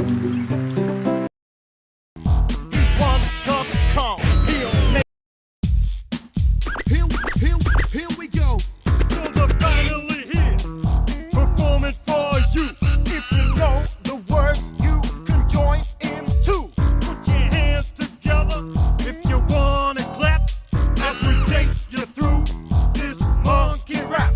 Here we go. So they're finally here, performing for you. If you know the words, you can join in too. Put your hands together if you wanna clap as we take you through this monkey rap.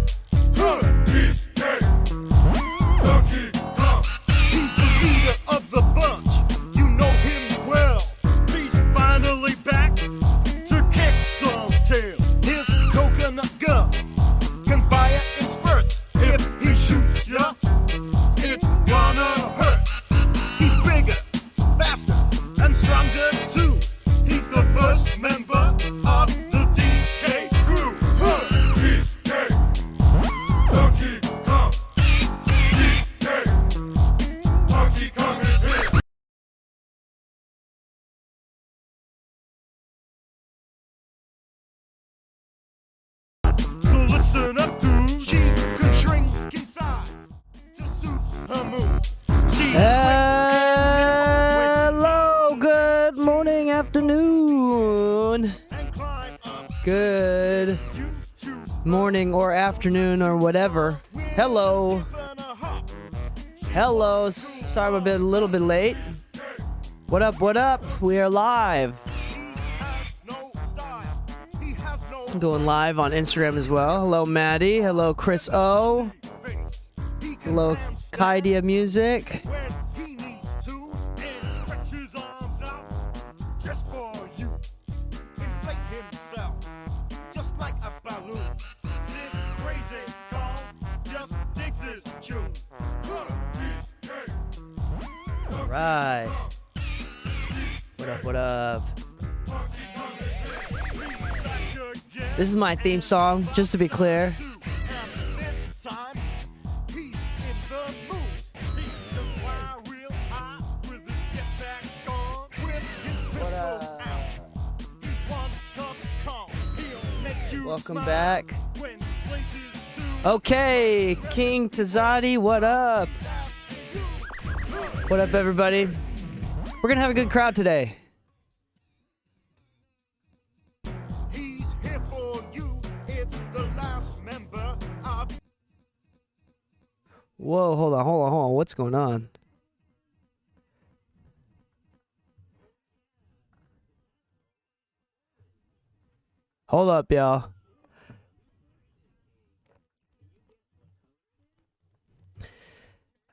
He's the leader of the bunch. You know him well. He's finally back to kick some tail. His coconut gun can fire in spurts. If he shoots ya, it's gonna hurt. He's bigger, faster, and stronger too. He's the first member of the DK crew. DK, Donkey Kong. DK, Donkey Kong is here. So listen up, dude. She can shrink in size to suit her mood. She's Hello, good morning, afternoon, good morning or afternoon or whatever. Hello. Sorry I'm a little bit late. What up? We are live. I'm going live on Instagram as well. Hello, Maddie. Hello, Chris O. Hello, Kaidia Music. All right. What up? This is my theme song, just to be clear. Welcome back. Okay, King Tazadi, what up? What up, everybody? We're gonna have a good crowd today. Whoa, hold on. What's going on? Hold up, y'all.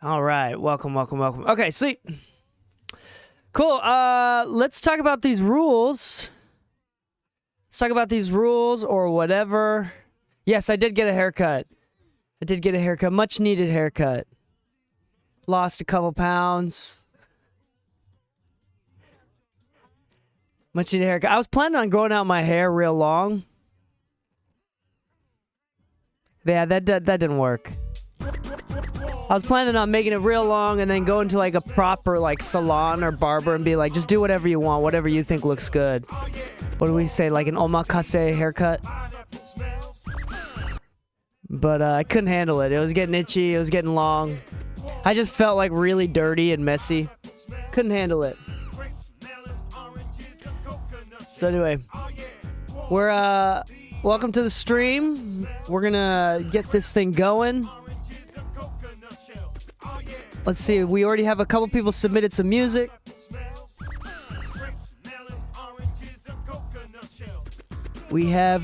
All right, welcome. Okay, sweet. Cool. Let's talk about these rules. Or whatever. Yes, I did get a haircut. Much needed haircut. Lost a couple pounds. Much needed haircut. I was planning on growing out my hair real long. Yeah, that didn't work. I was planning on making it real long and then going to like a proper like salon or barber and be like, just do whatever you want, whatever you think looks good. What do we say, like an omakase haircut? But I couldn't handle it. It was getting itchy. It was getting long. I just felt like really dirty and messy. Couldn't handle it. So anyway, we're welcome to the stream. We're gonna get this thing going. Let's see. We already have a couple people submitted some music. We have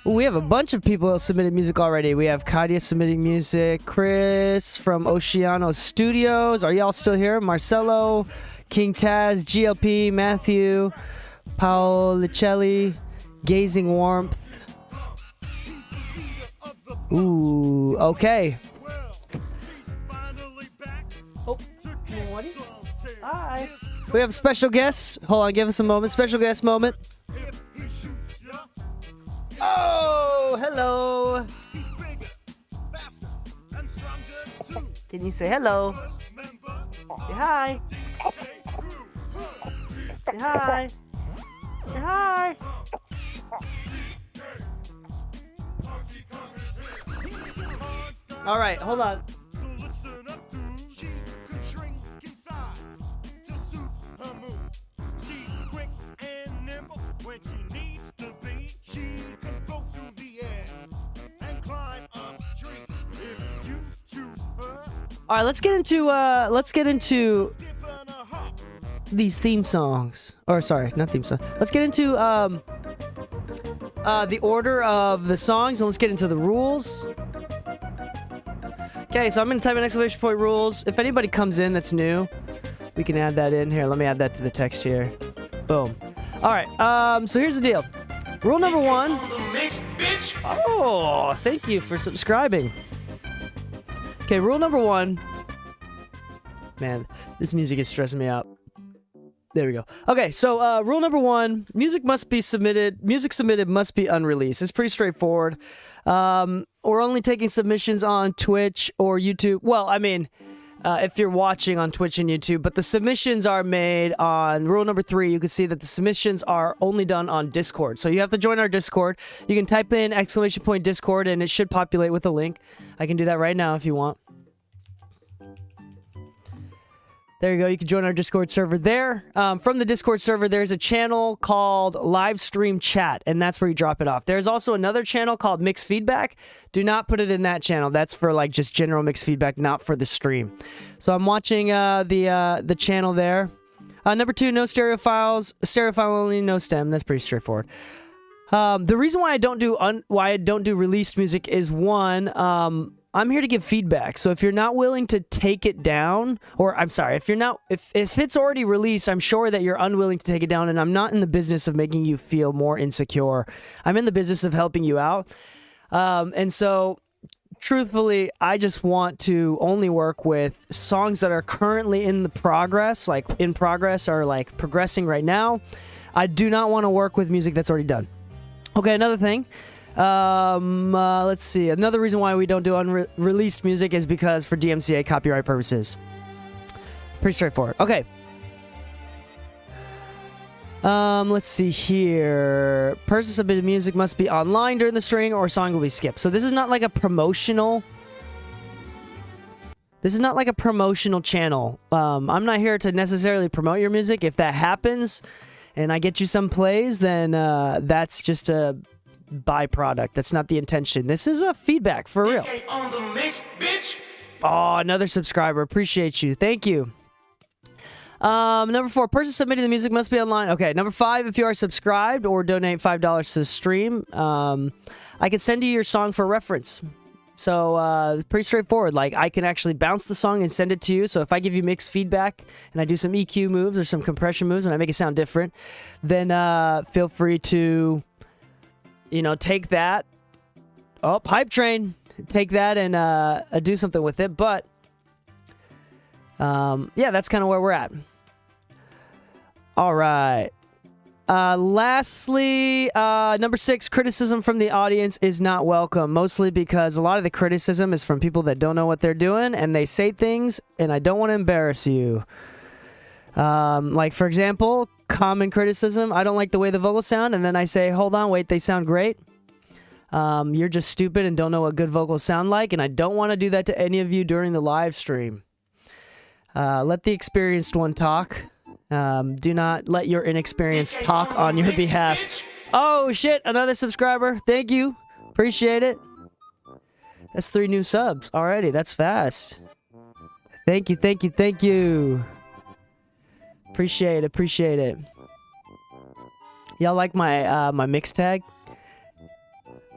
we have a bunch of people who submitted music already. We have Kadia submitting music, Chris from Oceano Studios. Are y'all still here? Marcelo, King Taz, GLP, Matthew, Paolicelli, Gazing Warmth. Ooh, okay. Oh, hi. We have special guests. Hold on, give us a moment. Special guest moment. Oh, hello. Can you say hello? Say hi. Say hi. Say hi. All right, hold on. All right, let's get into these theme songs. Or sorry, not theme song. Let's get into the order of the songs, and let's get into the rules. Okay, so I'm gonna type in exclamation point rules. If anybody comes in that's new, we can add that in here. Let me add that to the text here. Boom. All right. So here's the deal. Rule number 1. Oh, thank you for subscribing. Okay, rule number 1. Man, this music is stressing me out. There we go. Okay, so rule number 1, music submitted must be unreleased. It's pretty straightforward. We're only taking submissions on Twitch or YouTube. Well, I mean, if you're watching on Twitch and YouTube, but the submissions are made on rule number 3. You can see that the submissions are only done on Discord. So you have to join our Discord. You can type in exclamation point Discord and it should populate with a link. I can do that right now if you want. There you go. You can join our Discord server there. From the Discord server, there's a channel called Live Stream Chat, and that's where you drop it off. There's also another channel called Mixed Feedback. Do not put it in that channel. That's for like just general mixed feedback, not for the stream. So I'm watching the channel there. Number 2, no stereo files. Stereo file only, no stem. That's pretty straightforward. The reason why I don't do released music is 1. I'm here to give feedback. So if you're not willing to take it down, or I'm sorry, if it's already released, I'm sure that you're unwilling to take it down, and I'm not in the business of making you feel more insecure. I'm in the business of helping you out. And so truthfully, I just want to only work with songs that are currently in progress or like progressing right now. I do not want to work with music that's already done. Okay, another thing. Let's see. Another reason why we don't do unreleased music is because for DMCA copyright purposes. Pretty straightforward. Okay. Let's see here. Person submitted music must be online during the string or song will be skipped. So this is not like a promotional... This is not like a promotional channel. I'm not here to necessarily promote your music. If that happens and I get you some plays, then that's just a byproduct. That's not the intention. This is a feedback for real. On the mix, bitch. Oh, another subscriber. Appreciate you. Thank you. Number 4, person submitting the music must be online. Okay, number 5, if you are subscribed or donate $5 to the stream, I can send you your song for reference. So, pretty straightforward. Like, I can actually bounce the song and send it to you. So if I give you mixed feedback and I do some EQ moves or some compression moves and I make it sound different, then feel free to, take that. Oh, hype train. Take that and do something with it. But, yeah, that's kind of where we're at. All right. Lastly, number 6, criticism from the audience is not welcome, mostly because a lot of the criticism is from people that don't know what they're doing, and they say things, and I don't want to embarrass you. Like, for example, common criticism, I don't like the way the vocals sound, and then I say, hold on, wait, they sound great. You're just stupid and don't know what good vocals sound like, and I don't want to do that to any of you during the live stream. Let the experienced one talk. Do not let your inexperienced talk on your behalf. Oh, shit. Another subscriber. Thank you. Appreciate it. That's 3 new subs already. That's fast. Thank you, thank you, thank you. Appreciate it, appreciate it. Y'all like my my mix tag?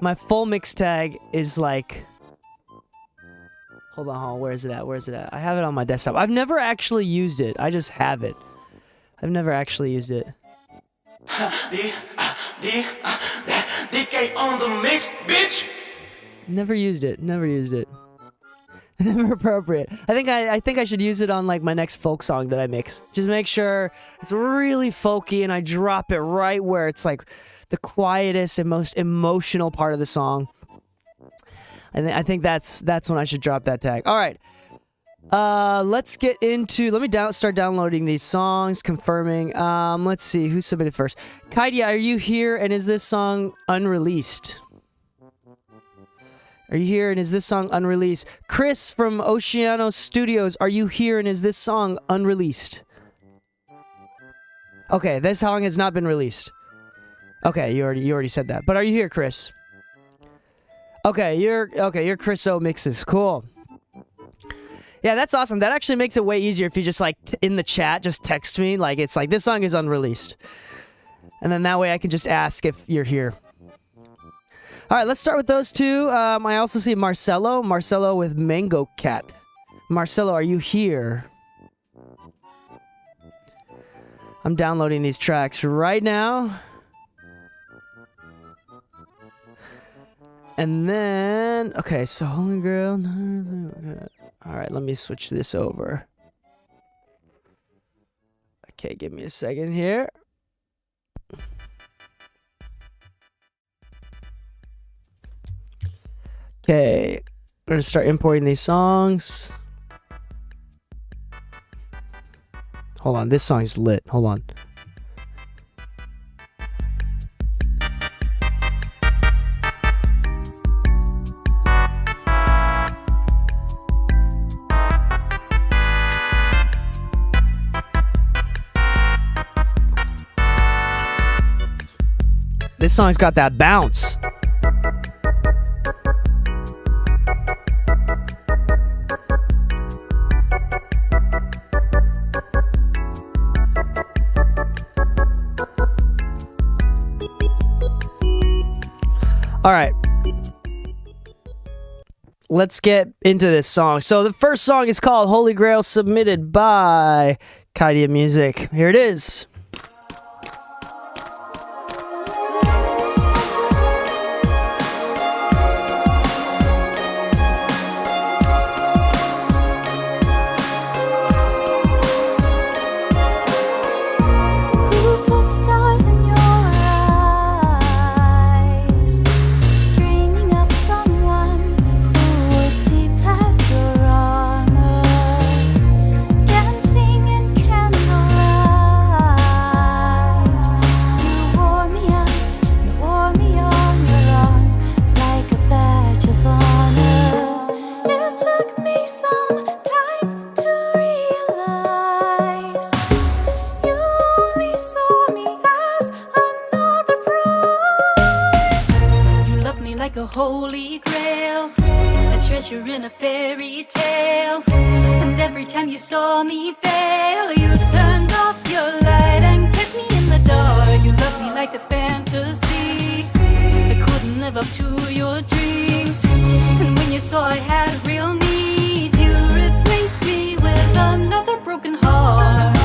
My full mix tag is like... Hold on, where is it at? Where is it at? I have it on my desktop. I've never actually used it. I just have it. I've never actually used it. DK on the mix, bitch. Never used it. Never used it. Never appropriate. I think I should use it on like my next folk song that I mix. Just make sure it's really folky and I drop it right where it's like the quietest and most emotional part of the song. And I think that's when I should drop that tag. All right. Let's get into... Let me start downloading these songs, confirming. Let's see. Who submitted first? Kaidia, are you here? And is this song unreleased? Are you here? And is this song unreleased? Chris from Oceano Studios, are you here? And is this song unreleased? Okay, this song has not been released. Okay, you already said that. But are you here, Chris? Okay, you're Chris O Mixes. Cool. Yeah, that's awesome. That actually makes it way easier if you just like in the chat, just text me. Like it's like this song is unreleased. And then that way I can just ask if you're here. All right, let's start with those two. I also see Marcelo. Marcelo with Mango Cat. Marcelo, are you here? I'm downloading these tracks right now. And then, okay, so Holy Grail. All right, let me switch this over. Okay, give me a second here. Okay, we're gonna start importing these songs. Hold on, this song is lit. Hold on. This song's got that bounce. All right. Let's get into this song. So the first song is called Holy Grail, submitted by Kaidia Music. Here it is. Holy Grail, a treasure in a fairy tale. And every time you saw me fail, you turned off your light and kept me in the dark. You loved me like a fantasy that couldn't live up to your dreams. And when you saw I had real needs, you replaced me with another broken heart.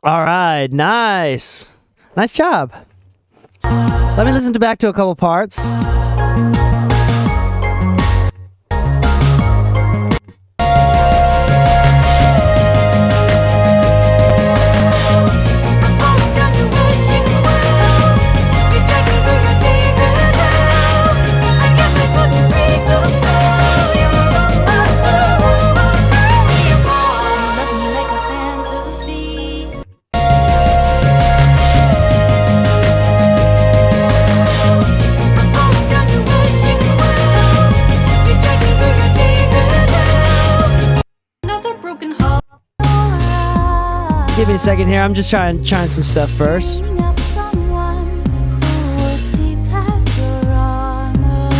All right, nice. Nice job. Let me listen back to a couple parts. Give me a second here. I'm just trying some stuff first. Dreaming of someone who would see past your armor,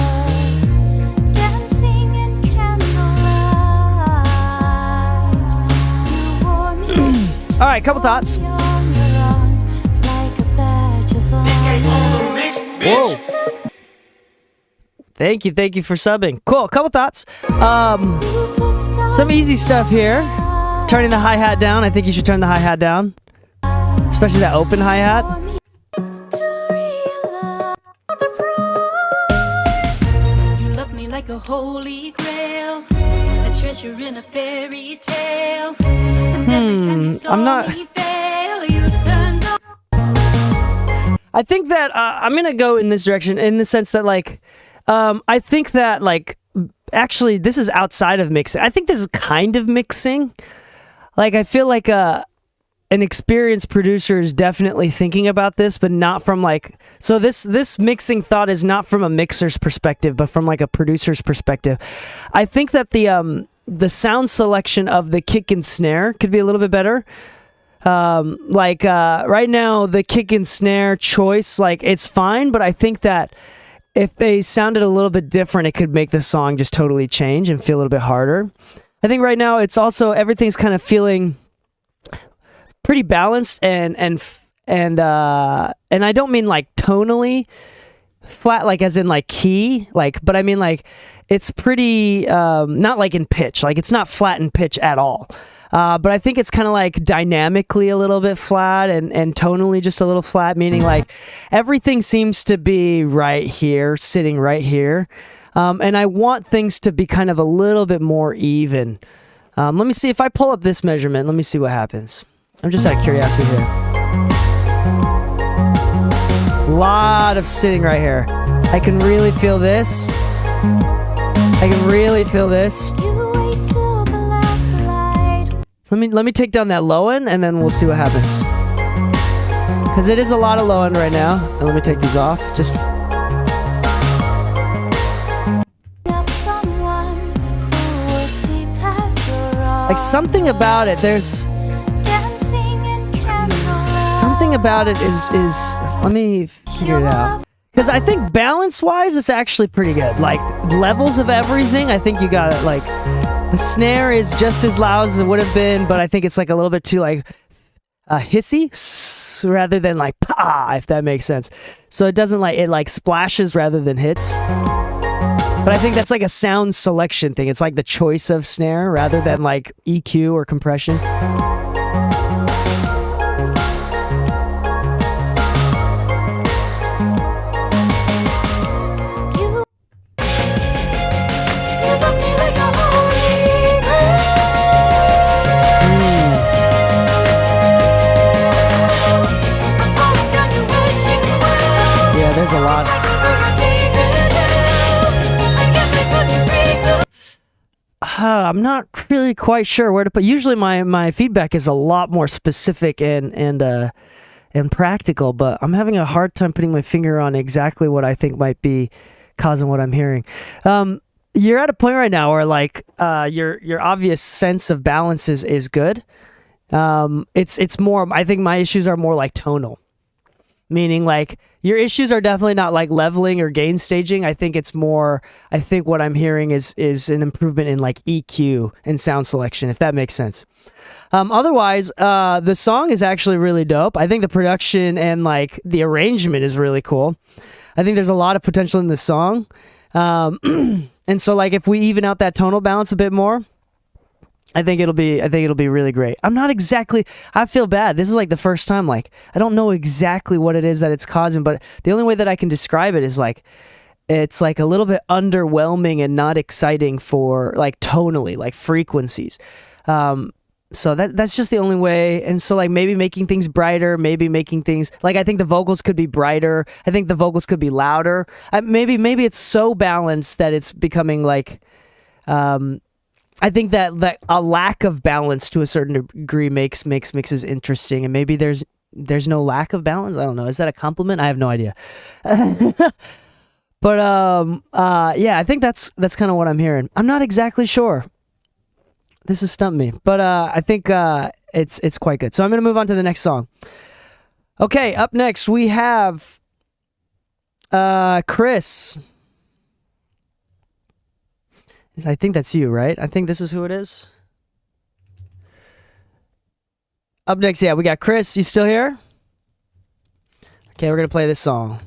dancing in candlelight. You wore me All right, couple thoughts. on your arm like a badge of DK honor. on the mix, bitch. Whoa. Thank you for subbing. Cool. Couple thoughts. Some easy stuff here. Turning the hi-hat down. I think you should turn the hi-hat down, especially that open hi-hat. You love me like a holy grail, a treasure in a fairy tale. And every time you saw I'm not- me fail, you turned off. I think that I'm gonna go in this direction in the sense that like, I think that like, actually this is outside of mixing. I think this is kind of mixing. Like I feel like an experienced producer is definitely thinking about this, but not from like. So this mixing thought is not from a mixer's perspective, but from like a producer's perspective. I think that the sound selection of the kick and snare could be a little bit better. Right now the kick and snare choice, like it's fine, but I think that if they sounded a little bit different, it could make the song just totally change and feel a little bit harder. I think right now it's also everything's kind of feeling pretty balanced and I don't mean like tonally flat, like as in like key, like, but I mean like it's pretty not like in pitch, like it's not flat in pitch at all. But I think it's kind of like dynamically a little bit flat and tonally just a little flat, meaning like everything seems to be right here, sitting right here. And I want things to be kind of a little bit more even. Let me see if I pull up this measurement. Let me see what happens. I'm just out of curiosity here. A lot of sitting right here. I can really feel this. I can really feel this. You wait till the last light. Let me take down that low end and then we'll see what happens. Because it is a lot of low end right now. And let me take these off. Just Of someone who would see past your arm, like something about it. There's dancing in candlelight. something about it is let me figure it out. Because I think balance wise it's actually pretty good. Like levels of everything, I think you got it. Like the snare is just as loud as it would have been, but I think it's like a little bit too like hissy rather than like pa, if that makes sense. So it doesn't like, it like splashes rather than hits. But I think that's like a sound selection thing. It's like the choice of snare rather than like EQ or compression. You love me like a holy grail. I'm falling down your wishing well. Yeah, there's a lot. Like a river secret hell. I guess I couldn't read the I'm not really quite sure where to put. Usually my feedback is a lot more specific and practical, but I'm having a hard time putting my finger on exactly what I think might be causing what I'm hearing. You're at a point right now where like your obvious sense of balance is good. It's more, I think my issues are more like tonal, meaning like your issues are definitely not like leveling or gain staging. I think it's more, I think what I'm hearing is an improvement in like EQ and sound selection, if that makes sense. Otherwise, the song is actually really dope. I think the production and like the arrangement is really cool. I think there's a lot of potential in the song. And so like if we even out that tonal balance a bit more, I think it'll be really great. I'm not exactly, I feel bad. This is like the first time, like I don't know exactly what it is that it's causing, but the only way that I can describe it is like it's like a little bit underwhelming and not exciting for like tonally, like frequencies. So that's just the only way. And so like maybe making things brighter, maybe making things like, I think the vocals could be brighter. I think the vocals could be louder. Maybe it's so balanced that it's becoming like, I think that a lack of balance to a certain degree makes mixes interesting. And maybe there's no lack of balance. I don't know. Is that a compliment? I have no idea. But yeah, I think that's kind of what I'm hearing. I'm not exactly sure. This has stumped me, but I think It's quite good. So I'm gonna move on to the next song. Okay, up next we have Chris. I think that's you, right? I think this is who it is. Up next, yeah, we got Chris. You still here? Okay, we're gonna play this song.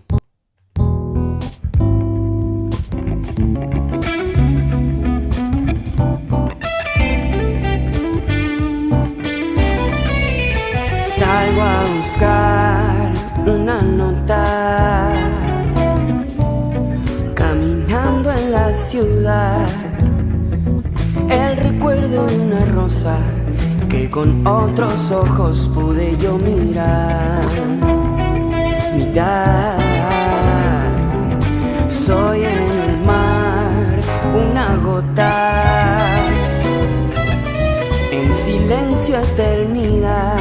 Salgo a buscar una nota, caminando en la ciudad, el recuerdo de una rosa que con otros ojos pude yo mirar. Soy en el mar una gota, en silencio eternidad,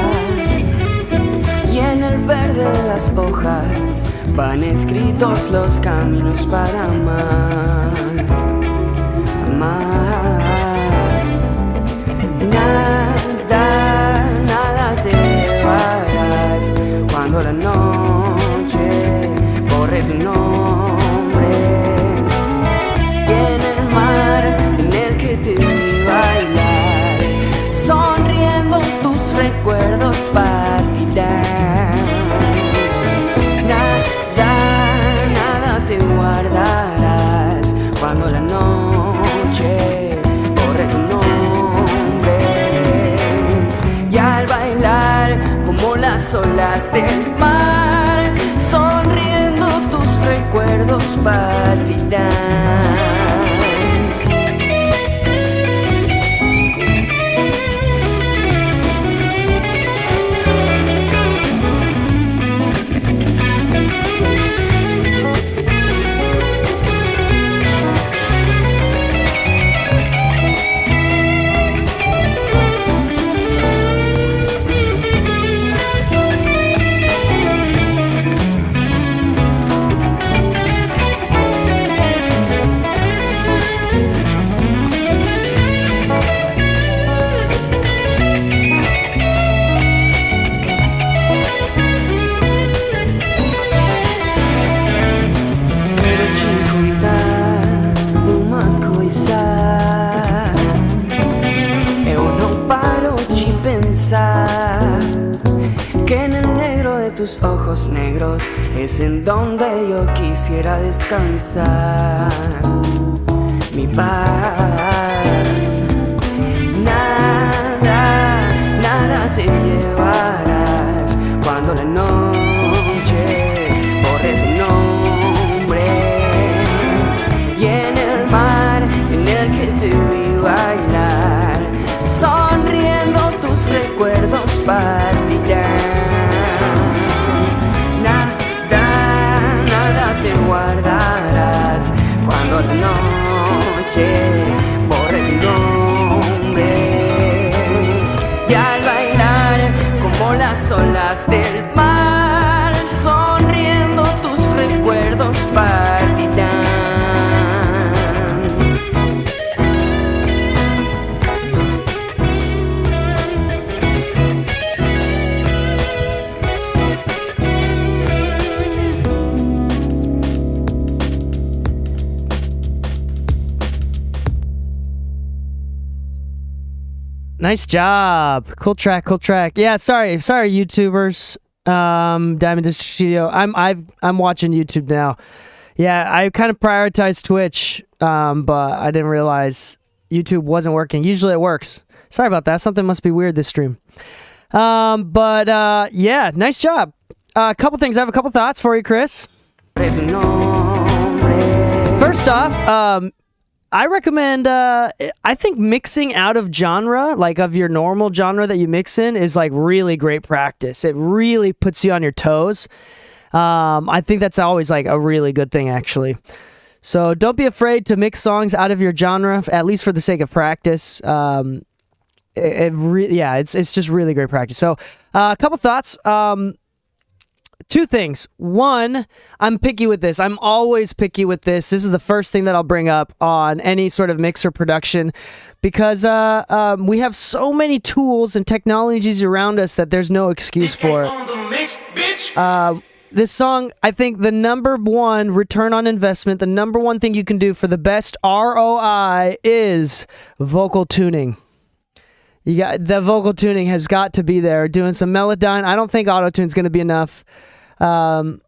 y en el verde de las hojas van escritos los caminos para amar. Nada te llevarás cuando la noche borre tu nombre, y en el mar en el que te vi bailar, sonriendo tus recuerdos partirán. Nada te guardarás cuando la noche borre tu nombre, y al bailar como las olas del mar, sonriendo tus recuerdos partirán. Tus ojos negros es en donde yo quisiera descansar. Mi paz, nada te llevarás cuando la noche borre tu nombre, y en el mar en el que te vi bailar, sonriendo tus recuerdos partirán. Te guardarás cuando la noche borre tu nombre, y al bailar como las olas del mar, sonriendo tus recuerdos partirán. Nice job. Cool track. Yeah, sorry, YouTubers. Diamond District Studio. I'm watching YouTube now. Yeah, I kind of prioritized Twitch, but I didn't realize YouTube wasn't working. Usually it works. Sorry about that. Something must be weird this stream. But yeah, nice job. A couple things. I have a couple thoughts for you, Chris. First off, I recommend, I think mixing out of genre, like of your normal genre that you mix in, is like really great practice. It really puts you on your toes. I think that's always like a really good thing, actually. So don't be afraid to mix songs out of your genre, at least for the sake of practice. It's just really great practice. So a couple thoughts. two things. One, I'm picky with this. I'm always picky with this. This is the first thing that I'll bring up on any sort of mix or production because we have so many tools and technologies around us that there's no excuse for it. On the mix, bitch. This song, I think the number one return on investment, the number one thing you can do for the best ROI is vocal tuning. You got the vocal tuning has got to be there. Doing some Melodyne. I don't think auto-tune's going to be enough. I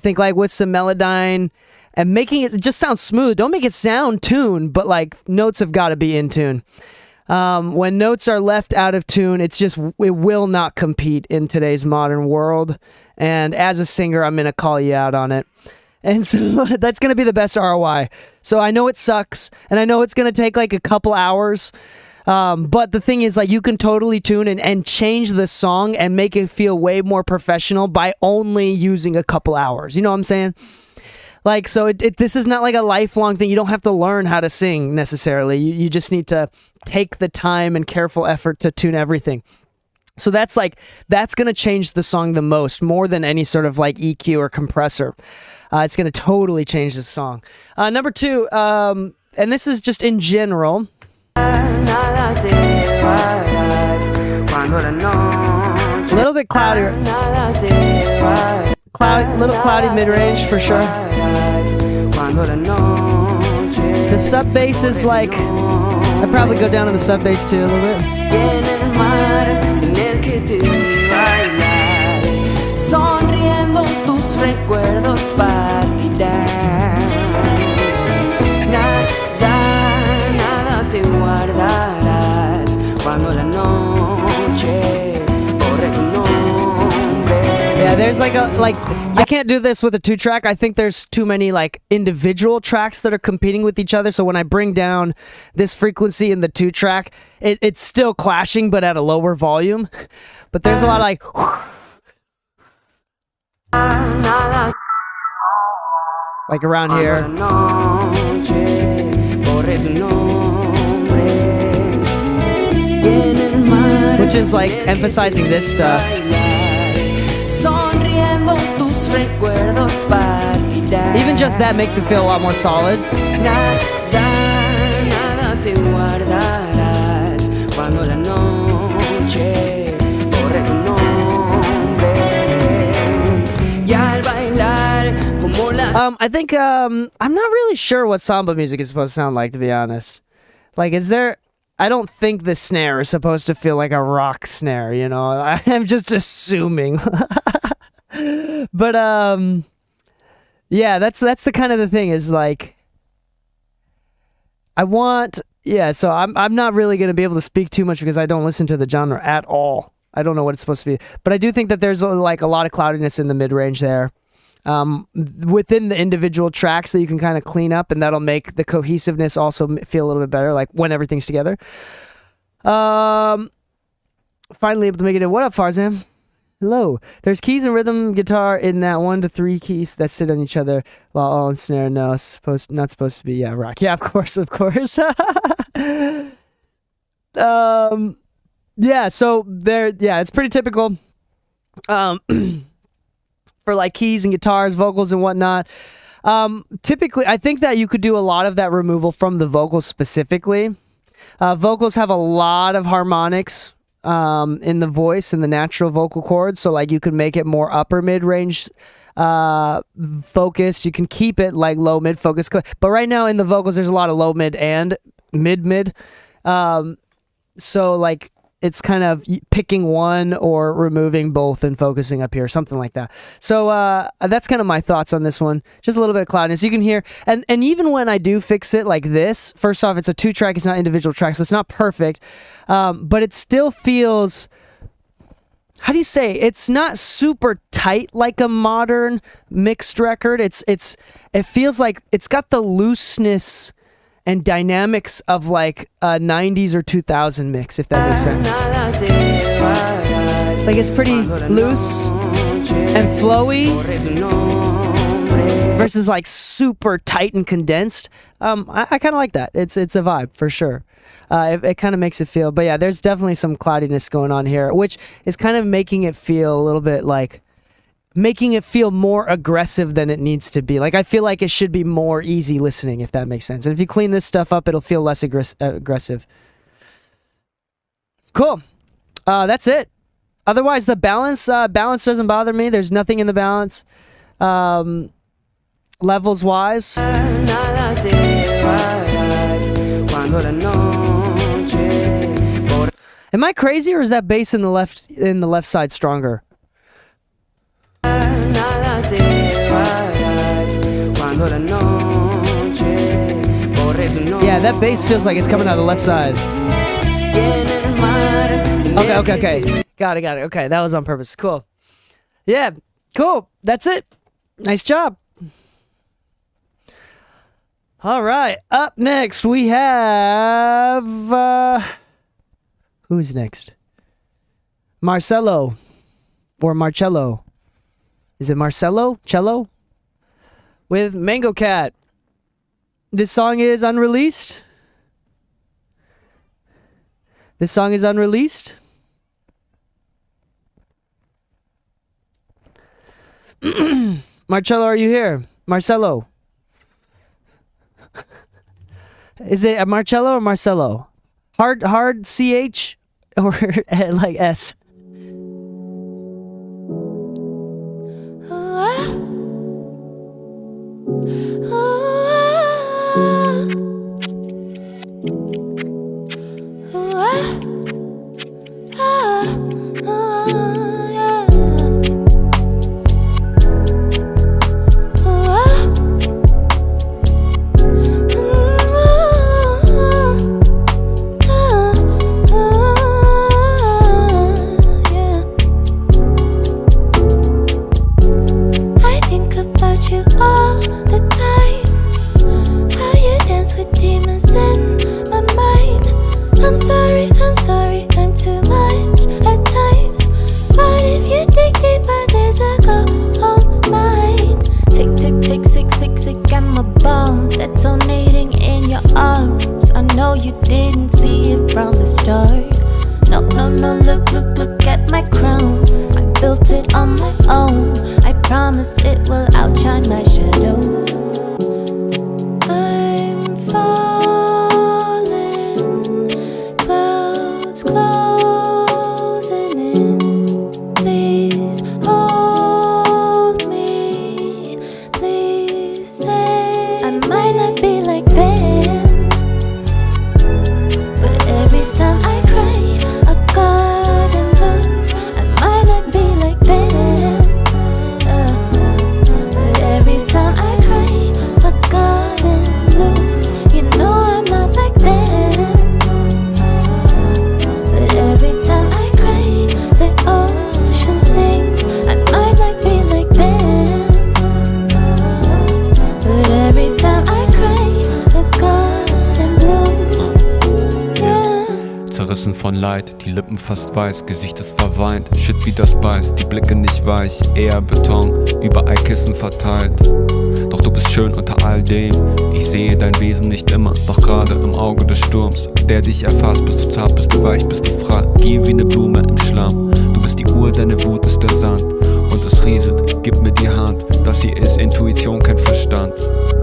think like with some Melodyne and making it just sound smooth. Don't make it sound tuned, but like notes have got to be in tune. When notes are left out of tune, it will not compete in today's modern world. And as a singer, I'm going to call you out on it. And so that's going to be the best ROI. So I know it sucks, and I know it's going to take like a couple hours. But the thing is, like, you can totally tune and change the song and make it feel way more professional by only using a couple hours. You know what I'm saying? Like, so this is not like a lifelong thing. You don't have to learn how to sing necessarily. You just need to take the time and careful effort to tune everything. So that's going to change the song the most, more than any sort of like EQ or compressor. It's going to totally change the song. Number two, and this is just in general. A little bit cloudier. Little cloudy mid-range for sure. The sub bass is like, I'd probably go down to the sub bass too a little bit. Yeah, there's like I can't do this with a 2-track. I think there's too many like individual tracks that are competing with each other. So when I bring down this frequency in the 2-track, it's still clashing, but at a lower volume. But there's a lot of like around here. Which is like emphasizing this stuff. Even just that makes it feel a lot more solid. I think I'm not really sure what samba music is supposed to sound like, to be honest. Like, I don't think the snare is supposed to feel like a rock snare, you know? I'm just assuming. But yeah, that's the kind of the thing is like so I'm not really going to be able to speak too much because I don't listen to the genre at all. I don't know what it's supposed to be. But I do think that there's like a lot of cloudiness in the mid-range there. Within the individual tracks that you can kind of clean up, and that'll make the cohesiveness also feel a little bit better, like when everything's together. Finally able to make it in. What up, Farzan? Hello. There's keys and rhythm guitar in that 1 to 3 keys that sit on each other while all in snare. No, not supposed to be. Yeah, rock. Yeah, of course. Yeah, so there. Yeah, it's pretty typical. For like keys and guitars, vocals and whatnot. Typically, I think that you could do a lot of that removal from the vocals specifically. Vocals have a lot of harmonics in the voice and the natural vocal cords, so like you can make it more upper mid-range focused. You can keep it like low mid focus, but right now in the vocals there's a lot of low mid and mid. So like it's kind of picking one or removing both and focusing up here, something like that. So that's kind of my thoughts on this one. Just a little bit of cloudiness. You can hear, and even when I do fix it like this, first off, it's a 2-track, it's not individual tracks, so it's not perfect, but it still feels, how do you say, it's not super tight like a modern mixed record. It feels like it's got the looseness and dynamics of like a 90s or 2000 mix, if that makes sense. Like it's pretty loose and flowy versus like super tight and condensed. I kind of like that. It's a vibe for sure. It kind of makes it feel, but yeah, there's definitely some cloudiness going on here, which is kind of making it feel a little bit like making it feel more aggressive than it needs to be. Like, I feel like it should be more easy listening, if that makes sense. And if you clean this stuff up, it'll feel less aggressive. Cool. That's it. Otherwise, the balance doesn't bother me. There's nothing in the balance. Levels wise. Nada te harás cuando la noche. Am I crazy, or is that bass in the left side stronger? Nada te harás cuando la noche borre tu nombre. Yeah, that bass feels like it's coming out of the left side. Okay. Got it. Okay, that was on purpose. Cool. Yeah, cool. That's it. Nice job. All right. Up next, we have... who's next? Marcelo. Or Marcello. Is it Marcelo? Cello? With Mango Cat. This song is unreleased. Marcello, are you here? Marcelo. Is it a Marcello or Marcelo? Hard CH or like S? Look at my crown. I built it on my own. I promise it will outshine my shadows. I'm falling, clouds closing in. Please hold me, please say I might not be like them, but every time I cry, a garden blooms. I might not be like them, but every time I cry, a garden blooms. You know I'm not like them, but every time I cry, the ocean sings. I might not be like them, but every time I cry, a garden blooms. Yeah. Zerrissen von Leid, die Lippen fast weiß, Gesicht ist verweint, Shit wie das beißt, die Blicke nicht weich, eher Beton, überall Kissen verteilt. Doch du bist schön unter all dem, ich sehe dein Wesen nicht immer, doch gerade im Auge des Sturms, der dich erfasst, bist du zart, bist du weich, bist du fragil wie ne Blume im Schlamm. Du bist die Uhr, deine Wut ist der Sand und es rieselt, gib mir die Hand, das hier ist Intuition, kein Verstand.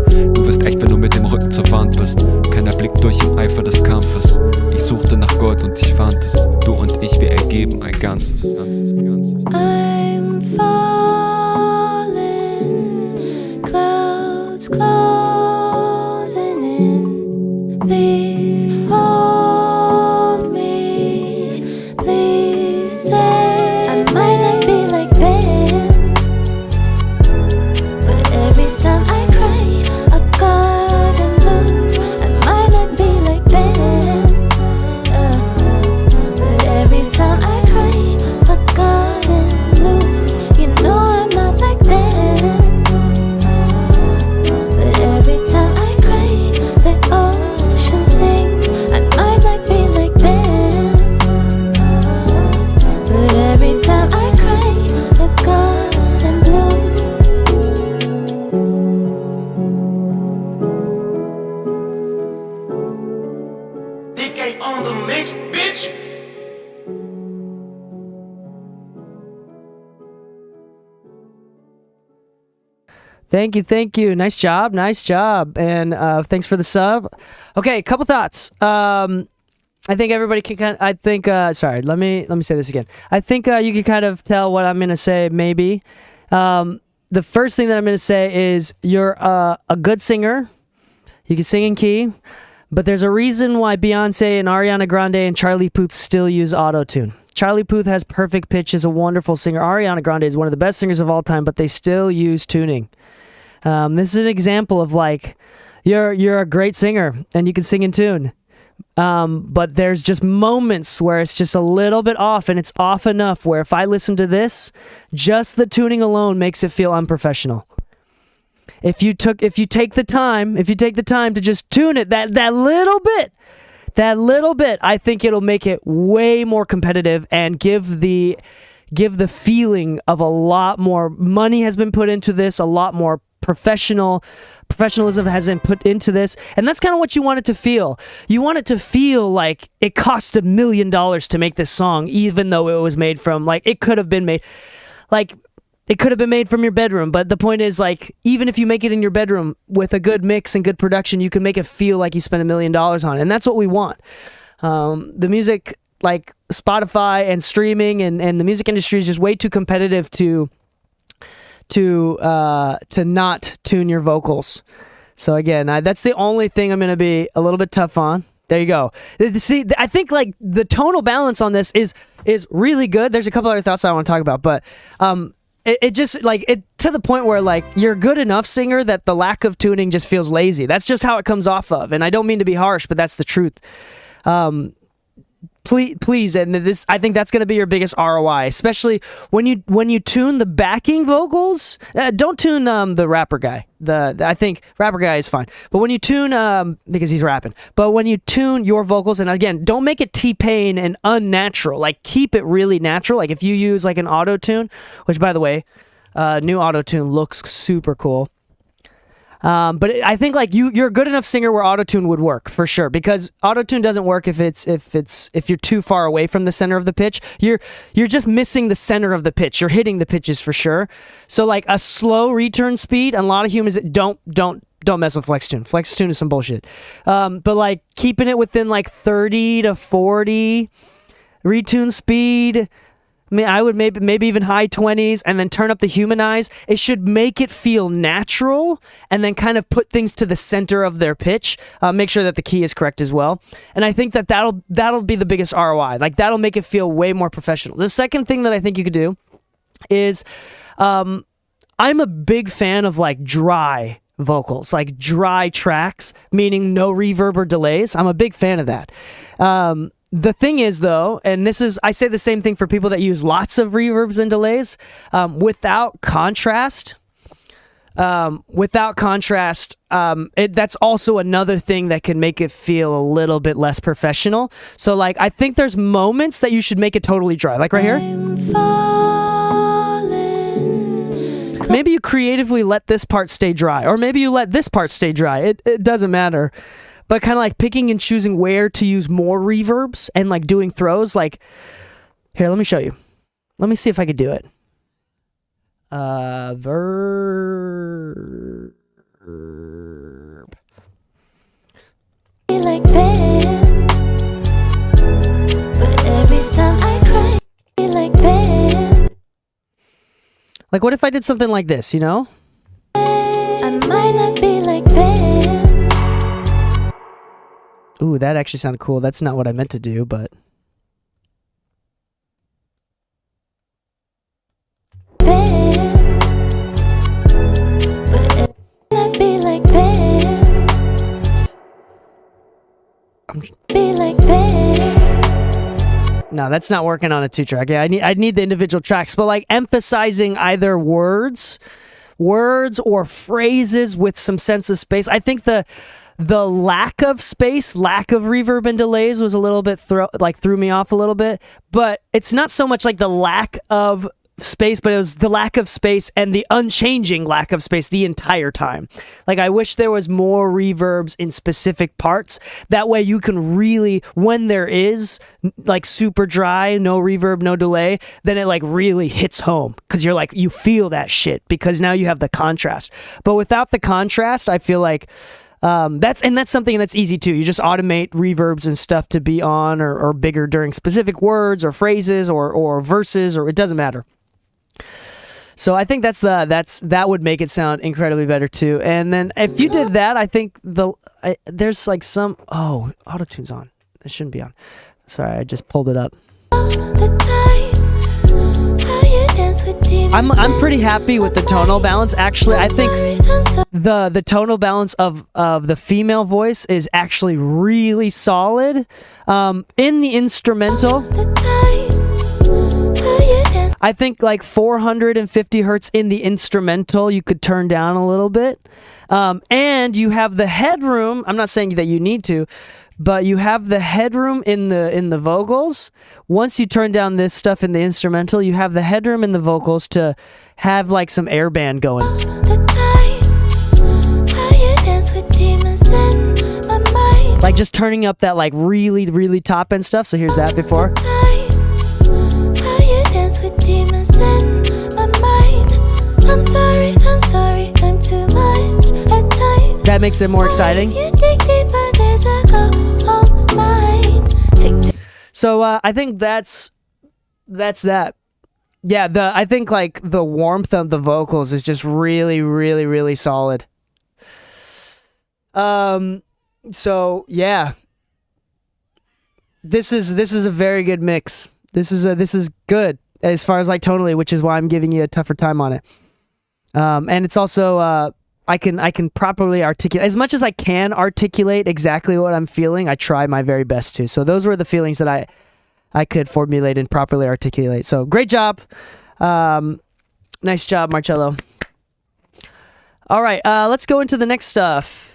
Du wirst echt, wenn du mit dem Rücken zur Wand bist, keiner blickt durch im Eifer des Kampfes. Ich suchte nach Gold und ich fand es, du und ich, wir ergeben ein Ganzes. I'm falling, clouds closing in. Please hold me, please say I might not be like them, but every time I cry, a garden blooms. I might not be like them, but every time I cry, a garden blooms. You know I'm not like them, but every time I cry, the ocean sings. I might not be like them, but every time I cry, a garden blooms. DK on the mix, bitch. Thank you. Nice job. And thanks for the sub. Okay, couple thoughts. I think everybody can kind of, I think, sorry, let me say this again. I think you can kind of tell what I'm going to say, maybe. The first thing that I'm going to say is you're a good singer. You can sing in key, but there's a reason why Beyonce and Ariana Grande and Charlie Puth still use auto-tune. Charlie Puth has perfect pitch, is a wonderful singer. Ariana Grande is one of the best singers of all time, but they still use tuning. This is an example of like, you're a great singer and you can sing in tune. But there's just moments where it's just a little bit off, and it's off enough where if I listen to this, just the tuning alone makes it feel unprofessional. If you take the time to just tune it that little bit, I think it'll make it way more competitive and give the feeling of a lot more money has been put into this, a lot more professionalism has been put into this, and that's kind of what you want it to feel. You want it to feel like it cost $1 million to make this song, even though it was made from, like, it could have been made from your bedroom, but the point is, like, even if you make it in your bedroom with a good mix and good production, you can make it feel like you spent $1 million on it, and that's what we want. The music, like Spotify and streaming and the music industry is just way too competitive to not tune your vocals. So again, that's the only thing I'm going to be a little bit tough on. There you go. See, I think like the tonal balance on this is really good. There's a couple other thoughts I want to talk about, but it just like it to the point where like you're a good enough singer that the lack of tuning just feels lazy. That's just how it comes off of, and I don't mean to be harsh, but that's the truth. Please, and this, I think that's going to be your biggest ROI, especially when you tune the backing vocals. Don't tune the rapper guy. I think rapper guy is fine, but when you tune because he's rapping. But when you tune your vocals, and again, don't make it T-Pain and unnatural. Like keep it really natural. Like if you use like an auto tune, which by the way, new auto tune looks super cool. But I think like you're a good enough singer where autotune would work for sure, because autotune doesn't work if you're too far away from the center of the pitch. You're just missing the center of the pitch. You're hitting the pitches for sure. So like a slow return speed, and a lot of humans don't mess with FlexTune. FlexTune is some bullshit. But like keeping it within like 30 to 40 retune speed. I mean, I would maybe even high 20s, and then turn up the humanize. It should make it feel natural, and then kind of put things to the center of their pitch. Make sure that the key is correct as well. And I think that that'll be the biggest ROI. Like that'll make it feel way more professional. The second thing that I think you could do is, I'm a big fan of like dry vocals, like dry tracks, meaning no reverb or delays. I'm a big fan of that. The thing is, though, and I say the same thing for people that use lots of reverbs and delays, without contrast, that's also another thing that can make it feel a little bit less professional. So, like, I think there's moments that you should make it totally dry, like right here. Maybe you creatively let this part stay dry, or maybe you let this part stay dry. It doesn't matter. But kind of like picking and choosing where to use more reverbs and like doing throws. Like, here, let me show you. Let me see if I could do it. Verb. Like that, but every time I cry, like that. Like, what if I did something like this, you know? I might not be like that. Ooh, that actually sounded cool. That's not what I meant to do, but... No, that's not working on a 2-track. Yeah, I need the individual tracks, but like emphasizing either words or phrases with some sense of space. I think the lack of space, lack of reverb and delays was a little bit threw me off a little bit, but it's not so much like the lack of space, but it was the lack of space and the unchanging lack of space the entire time. Like, I wish there was more reverbs in specific parts. That way you can really, when there is like super dry, no reverb, no delay, then it like really hits home because you're like, you feel that shit because now you have the contrast. But without the contrast, I feel like that's something that's easy too. You just automate reverbs and stuff to be on or bigger during specific words or phrases or verses, or it doesn't matter. So I think that would make it sound incredibly better too. And then if you did that, I think there's like some auto-tune's on. It shouldn't be on. Sorry, I just pulled it up. I'm pretty happy with the tonal balance. Actually, I think the tonal balance of the female voice is actually really solid. In the instrumental, I think like 450 hertz in the instrumental you could turn down a little bit. And you have the headroom. I'm not saying that you need to, but you have the headroom in the vocals. Once you turn down this stuff in the instrumental, you have the headroom in the vocals to have like some air band going. Like just turning up that like really, really top end stuff. So here's that before. That makes it more exciting. So I think that's that. Yeah, I think like the warmth of the vocals is just really, really, really solid. So yeah, this is a very good mix. This is good as far as like tonally, which is why I'm giving you a tougher time on it. And it's also I can properly articulate as much as I can articulate exactly what I'm feeling. I try my very best to. So those were the feelings that I could formulate and properly articulate. So great job. Nice job, Marcello. All right, let's go into the next stuff.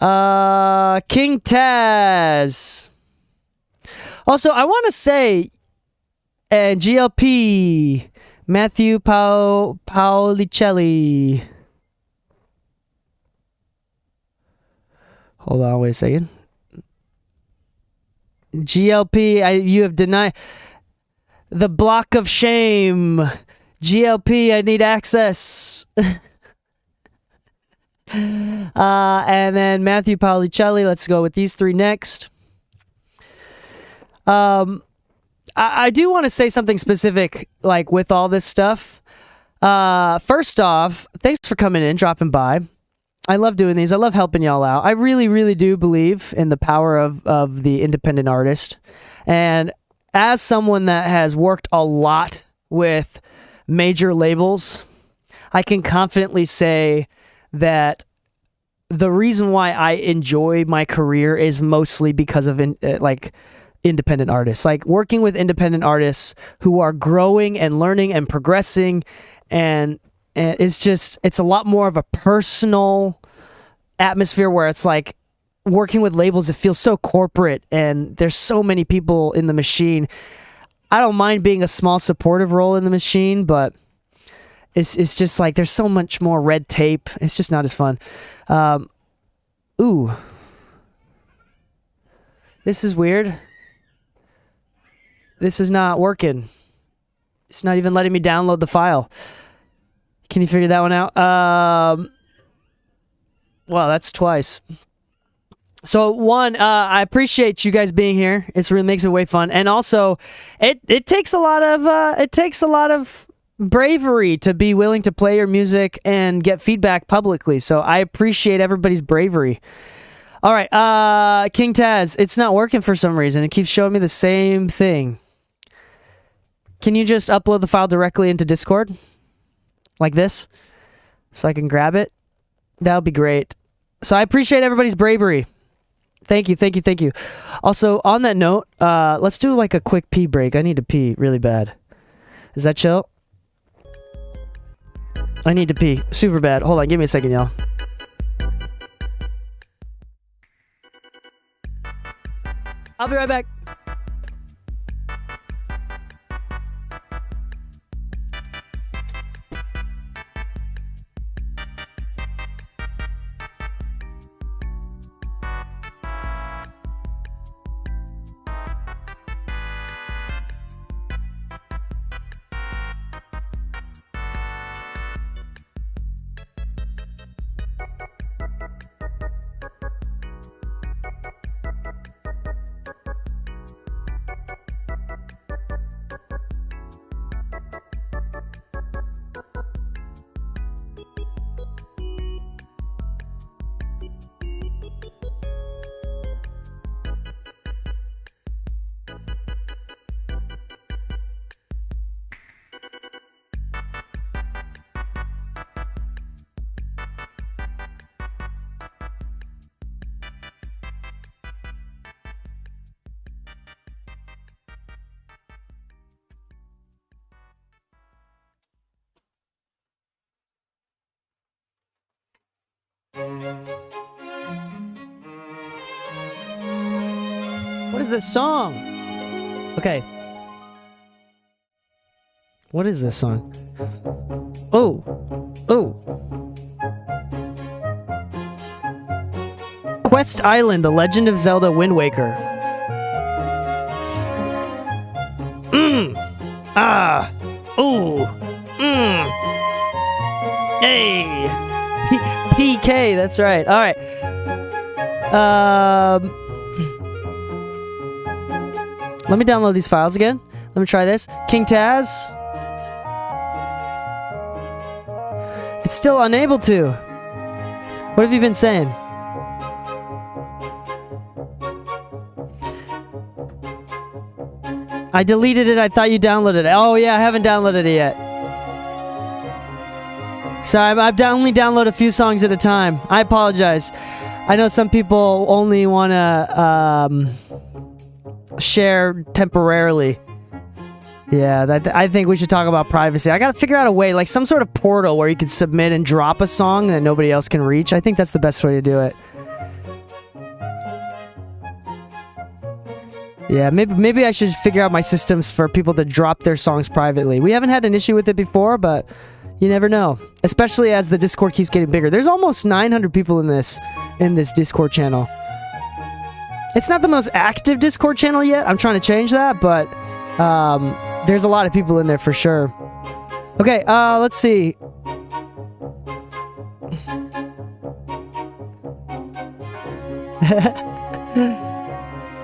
King Taz. Also, I want to say, GLP, Matthew Paulicelli. Hold on, wait a second. GLP, you have denied the block of shame. GLP, I need access. And then Matthew Paulicelli. Let's go with these three next. I do want to say something specific, like with all this stuff. First off, thanks for coming in, dropping by. I love doing these. I love helping y'all out. I really, really do believe in the power of the independent artist. And as someone that has worked a lot with major labels, I can confidently say that the reason why I enjoy my career is mostly because of independent artists. Like working with independent artists who are growing and learning and progressing, and it's a lot more of a personal atmosphere where it's like working with labels, it feels so corporate and there's so many people in the machine. I don't mind being a small supportive role in the machine, but it's just like there's so much more red tape. It's just not as fun. Ooh. This is weird. This is not working. It's not even letting me download the file. Can you figure that one out? Well, that's twice. So one, I appreciate you guys being here. It really makes it way fun, and also, it takes a lot of bravery to be willing to play your music and get feedback publicly. So I appreciate everybody's bravery. All right, King Taz, it's not working for some reason. It keeps showing me the same thing. Can you just upload the file directly into Discord? Like this? So I can grab it? That would be great. So I appreciate everybody's bravery. Thank you, thank you, thank you. Also, on that note, let's do like a quick pee break. I need to pee really bad. Is that chill? I need to pee super bad. Hold on, give me a second, y'all. I'll be right back. What is this song? Okay. What is this song? Oh. Oh. Quest Island, The Legend of Zelda Wind Waker. Ah. Ooh. Hey. PK, that's right. All right. Let me download these files again. Let me try this. King Taz. It's still unable to. What have you been saying? I deleted it. I thought you downloaded it. Oh yeah, I haven't downloaded it yet. Sorry, I've only downloaded a few songs at a time. I apologize. I know some people only want to share temporarily. Yeah, I think we should talk about privacy. I gotta figure out a way, like some sort of portal where you can submit and drop a song that nobody else can reach. I think that's the best way to do it. Yeah, maybe I should figure out my systems for people to drop their songs privately. We haven't had an issue with it before, but you never know. Especially as the Discord keeps getting bigger. There's almost 900 people in this Discord channel. It's not the most active Discord channel yet. I'm trying to change that, but there's a lot of people in there for sure. Okay, let's see.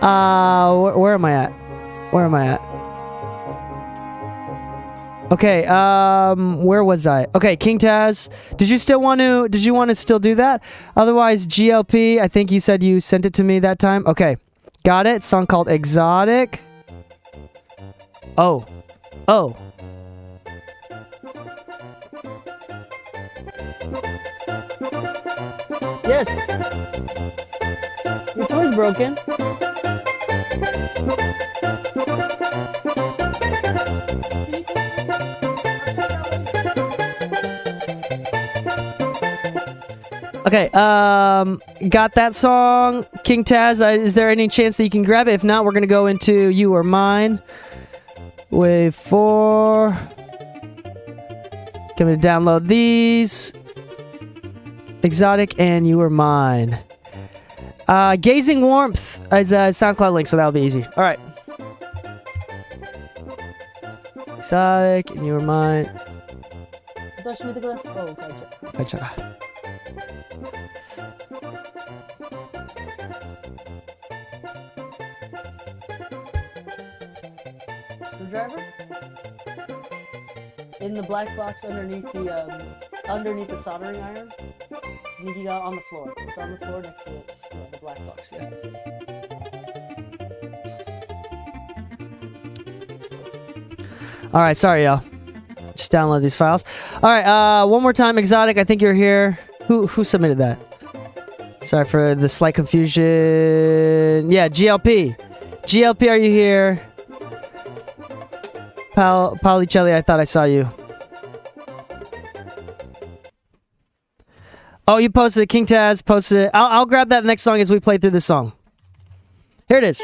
Where am I at? Where am I at? Okay, where was I? Okay, King Taz, did you want to still do that? Otherwise, GLP, I think you said you sent it to me that time. Okay, got it. Song called Exotic. Oh. Oh. Yes. Your toy's broken. Okay, got that song. King Taz, is there any chance that you can grab it? If not, we're gonna go into You Are Mine. Wave 4. Gonna download these. Exotic and You Are Mine. Gazing Warmth is a SoundCloud link, so that'll be easy. Alright. Exotic and You Are Mine. Screwdriver? In the black box underneath the soldering iron. You need to go on the floor. It's on the floor next to the black box, yeah. Alright, sorry y'all. Just download these files. Alright, one more time, Exotic, I think you're here. Who submitted that? Sorry for the slight confusion. Yeah, GLP. GLP, are you here? Paulicelli, I thought I saw you. Oh, you posted it. King Taz posted it. I'll grab that next song as we play through this song. Here it is.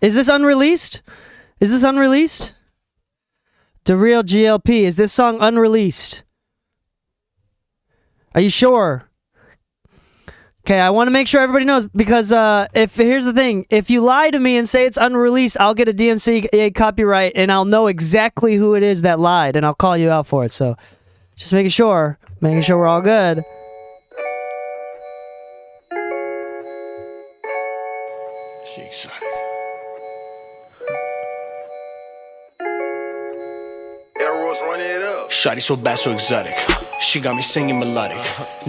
Is this unreleased? Is this unreleased? The Real GLP. Is this song unreleased? Are you sure? Okay, I want to make sure everybody knows, because here's the thing. If you lie to me and say it's unreleased, I'll get a DMCA copyright and I'll know exactly who it is that lied and I'll call you out for it. So just making sure we're all good. She exotic. Arrows run it up. Shawty so bad, so exotic. She got me singing melodic.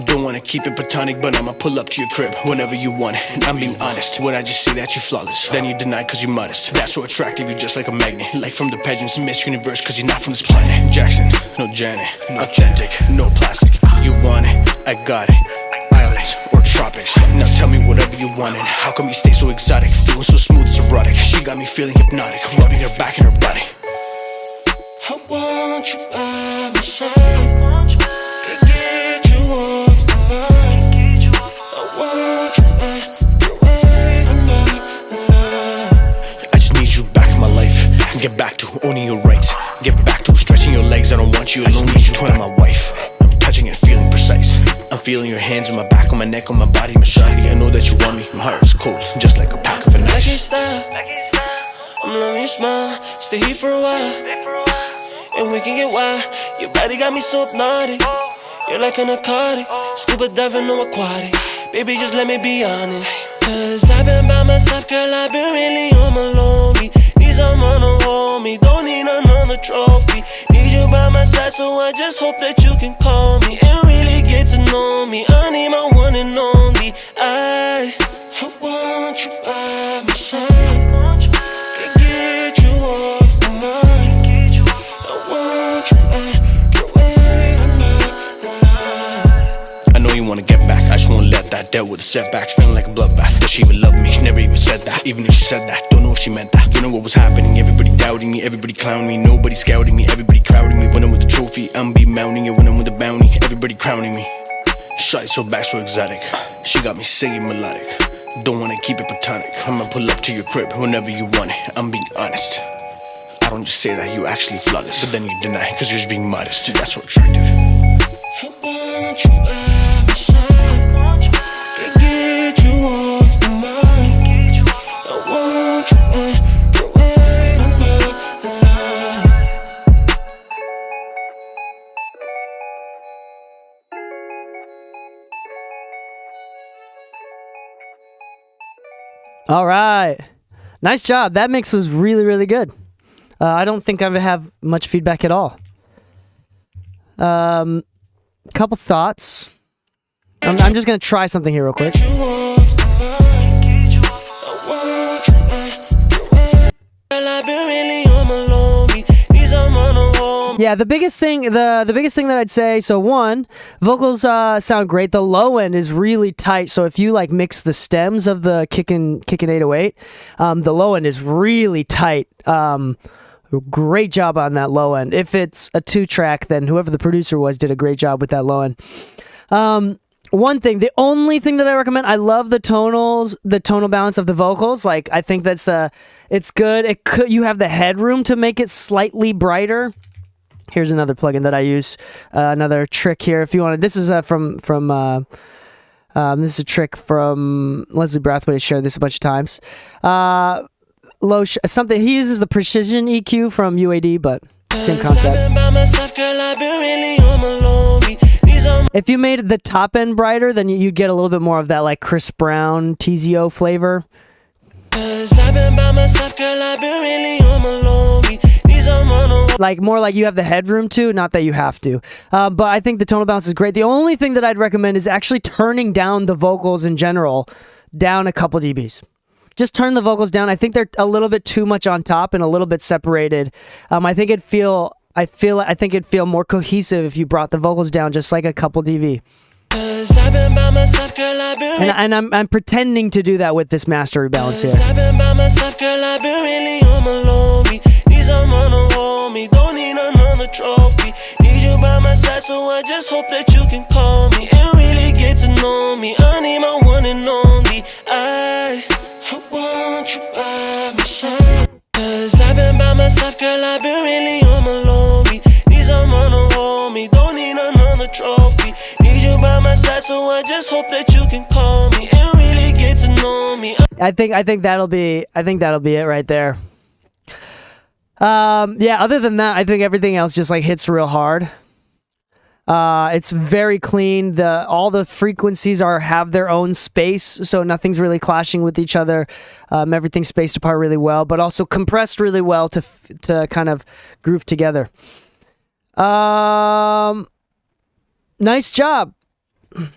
Don't wanna keep it platonic, but I'ma pull up to your crib whenever you want it. And I'm being honest, when I just say that you're flawless, then you deny cause you're modest. That's so attractive, you're just like a magnet. Like from the pageants, Miss Universe, cause you're not from this planet. Jackson, no Janet, authentic, no plastic. You want it, I got it. Islands or tropics. Now tell me whatever you wanted. How come you stay so exotic? Feeling so smooth, it's erotic. She got me feeling hypnotic, rubbing her back and her body. I want you by my side. Can't get you off my mind. I want you back the way I just need you back in my life. And get back to owning your rights. Get back to stretching your legs. I don't want you alone. I just need you to my wife. I'm touching and feeling precise. I'm feeling your hands on my back, on my neck, on my body, my shawty. I know that you want me. My heart is cold, just like a pack of ice. I can't stop. I'm loving your smile. Stay here for a while, and we can get wild. Your body got me so hypnotic. You're like a narcotic, scuba diving, no aquatic. Baby, just let me be honest. Cause I've been by myself, girl, I've been really on my lonely. Need someone to hold me, don't need another trophy. Need you by my side, so I just hope that you can call me and really get to know me. I need my one and only. I want you by my side. Can't get you off my mind. I want you back the way I know you wanna get back, I just won't let that. Dealt with the setbacks, feeling like a bloodbath. Does she even love me? She never even said that. Even if she said that, don't know if she meant that. Don't know what was happening, everybody doubting me, everybody clowning me, nobody scouting me, everybody crowding me. When I'm with the trophy, I'm be mounting it. When I'm with the bounty, everybody crowning me. Shawty so back, so exotic. She got me singing melodic. Don't wanna keep it platonic. I'ma pull up to your crib whenever you want it. I'm being honest. I don't just say that, you actually flawless, but then you deny, cause you're just being modest. That's so attractive. I want you by my side. Can't get you off my mind. I want you back the way All right. Nice job. That mix was really, really good. I don't think I have much feedback at all. Couple thoughts. I'm just going to try something here real quick. Yeah, the biggest thing that I'd say, so one, vocals sound great. The low end is really tight, so if you like mix the stems of the kickin' 808, the low end is really tight. Great job on that low end. If it's a 2-track, then whoever the producer was did a great job with that low end. One thing, the only thing that I recommend, I love the tonal balance of the vocals. Like, I think it's good. You have the headroom to make it slightly brighter. Here's another plugin that I use. Another trick here, if you want. This is from this is a trick from Leslie Brathwaite. Shared this a bunch of times. Something he uses the precision EQ from UAD, but same concept. If you made the top end brighter, then you get a little bit more of that like Chris Brown TZO flavor. Like more like you have the headroom to, not that you have to. But I think the tonal balance is great. The only thing that I'd recommend is actually turning down the vocals in general down a couple dBs. Just turn the vocals down. I think they're a little bit too much on top and a little bit separated. I think it'd feel more cohesive if you brought the vocals down just like a couple dB. And I'm pretending to do that with this master rebalance here. Don't need another trophy. Need you by my side, so I just hope that you can call me and really get to know me. I need my one and only. I want you by my side. by myself, girl, I've been really on my lonely. Need someone to hold me, don't need another trophy. Need you by my side, so I just hope that you can call me and really get to know me. I think that'll be it right there. Yeah, other than that, I think everything else just like hits real hard. It's very clean. All the frequencies have their own space, so nothing's really clashing with each other. Everything's spaced apart really well, but also compressed really well to kind of groove together. Nice job. I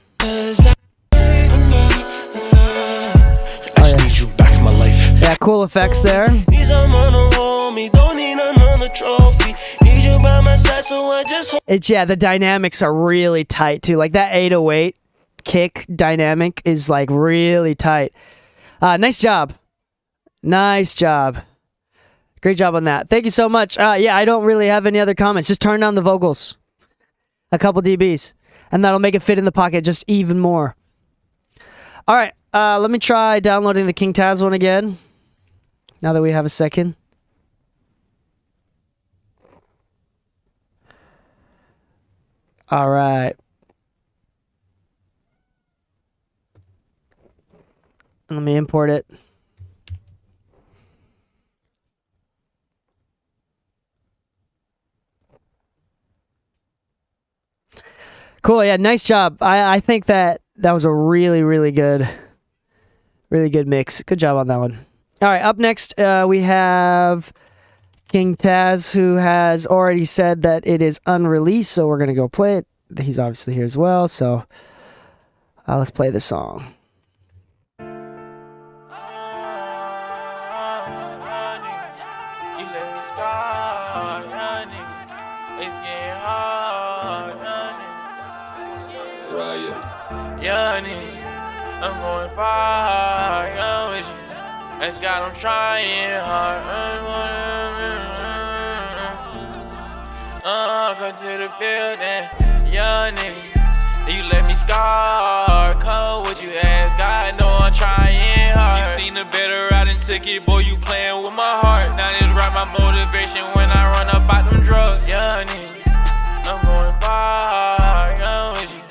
just need you back in my life. Yeah, cool effects there. Need someone to hold me, don't need another trophy. Need you by my side, so I just hope. The dynamics are really tight too. Like that 808 kick dynamic is like really tight. Nice job. Nice job. Great job on that. Thank you so much. Yeah, I don't really have any other comments. Just turn down the vocals a couple dBs, and that'll make it fit in the pocket just even more. All right, let me try downloading the King Taz one again, now that we have a second. All right. Let me import it. Cool, yeah, nice job. I think that was a really, really good mix. Good job on that one. All right, up next, we have King Taz, who has already said that it is unreleased, so we're going to go play it. He's obviously here as well, so let's play this song. Young nigga, I'm going far, young with you. That's God, I'm trying hard. Come to the building, young nigga. You let me scar, come with you, ask God, know I'm trying hard. You seen the better route and took it, boy, you playing with my heart. Now this right my motivation when I run up out them drugs, young nigga. I'm going far, young with you.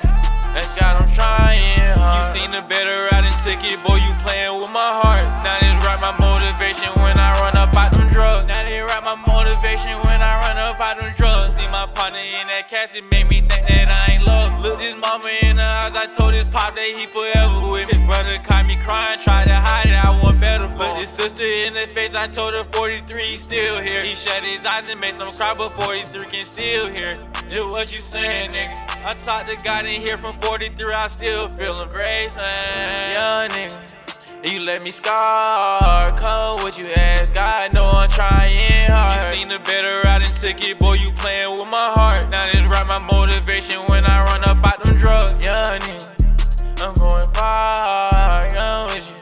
That's God, I'm trying hard. You seen the better route and took it, boy, you playing with my heart. Now this right my motivation when I run up out them drugs. Now this right my motivation when I run up out them drugs. See my partner in that cash, it made me think that I ain't love. Look this mama in the eyes, I told his pop that he forever with me. His brother caught me crying, tried to hide it, I want better for his sister in the face, I told her 43, he's still here. He shut his eyes and made some cry, but 43 can still hear. Just what you saying, nigga. I talked to God in here from 43, I still feel embracing. Young nigga, you let me scar, come with you, ask God, know I'm trying hard. You seen the better route and took it, boy, you playing with my heart. Now this right my motivation when I run up out them drugs. Young nigga, I'm going far, young with you.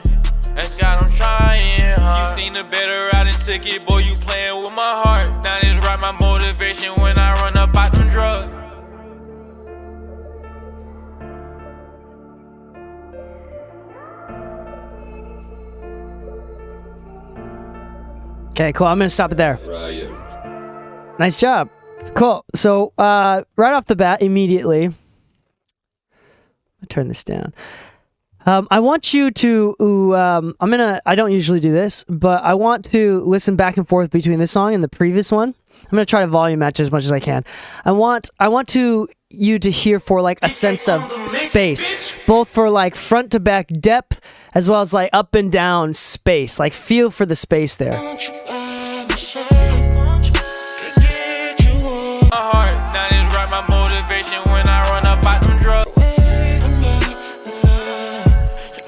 That's God, I'm trying hard. You seen the better route and took it, boy, you playing with my heart. Now this right my motivation when I run up out them drugs. Okay, cool. I'm going to stop it there. Nice job. Cool. So, right off the bat, immediately, I'll turn this down. I want you to, I don't usually do this, but I want to listen back and forth between this song and the previous one. I'm going to try to volume match as much as I can. I want you to hear for like a sense of space, both for like front to back depth as well as like up and down space. Like feel for the space there. I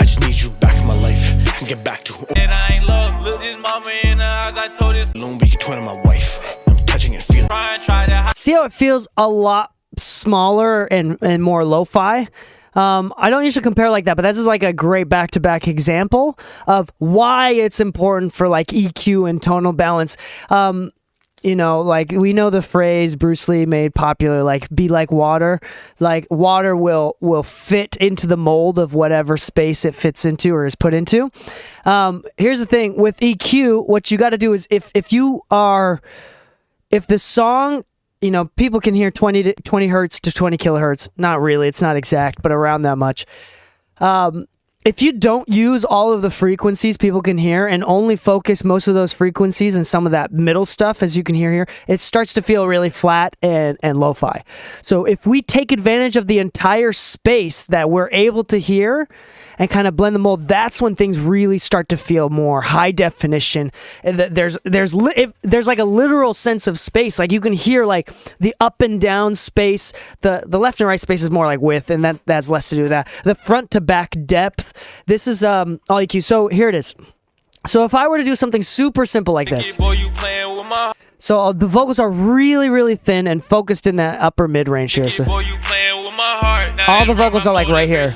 just need you back in my life and get back to and I ain't love. Look this mama in the eyes, I told this alone, but you can 20 my wife. I'm touching and feeling. See how it feels a lot smaller and more lo-fi? I don't usually compare like that, but this is like a great back-to-back example of why it's important for like EQ and tonal balance. you know, like we know the phrase Bruce Lee made popular, like be like water. Like water will fit into the mold of whatever space it fits into or is put into. Here's the thing with EQ, what you got to do is if the song, you know, people can hear 20 hertz to 20 kilohertz. Not really, it's not exact, but around that much. If you don't use all of the frequencies people can hear and only focus most of those frequencies and some of that middle stuff, as you can hear here, it starts to feel really flat and lo-fi. So if we take advantage of the entire space that we're able to hear and kind of blend the mold, that's when things really start to feel more high definition. And there's like a literal sense of space. Like you can hear like the up and down space. The left and right space is more like width, and that has less to do with that. The front to back depth. This is all EQ. So here it is. So if I were to do something super simple like this. So the vocals are really, really thin and focused in that upper mid range here. So all the vocals are like right here.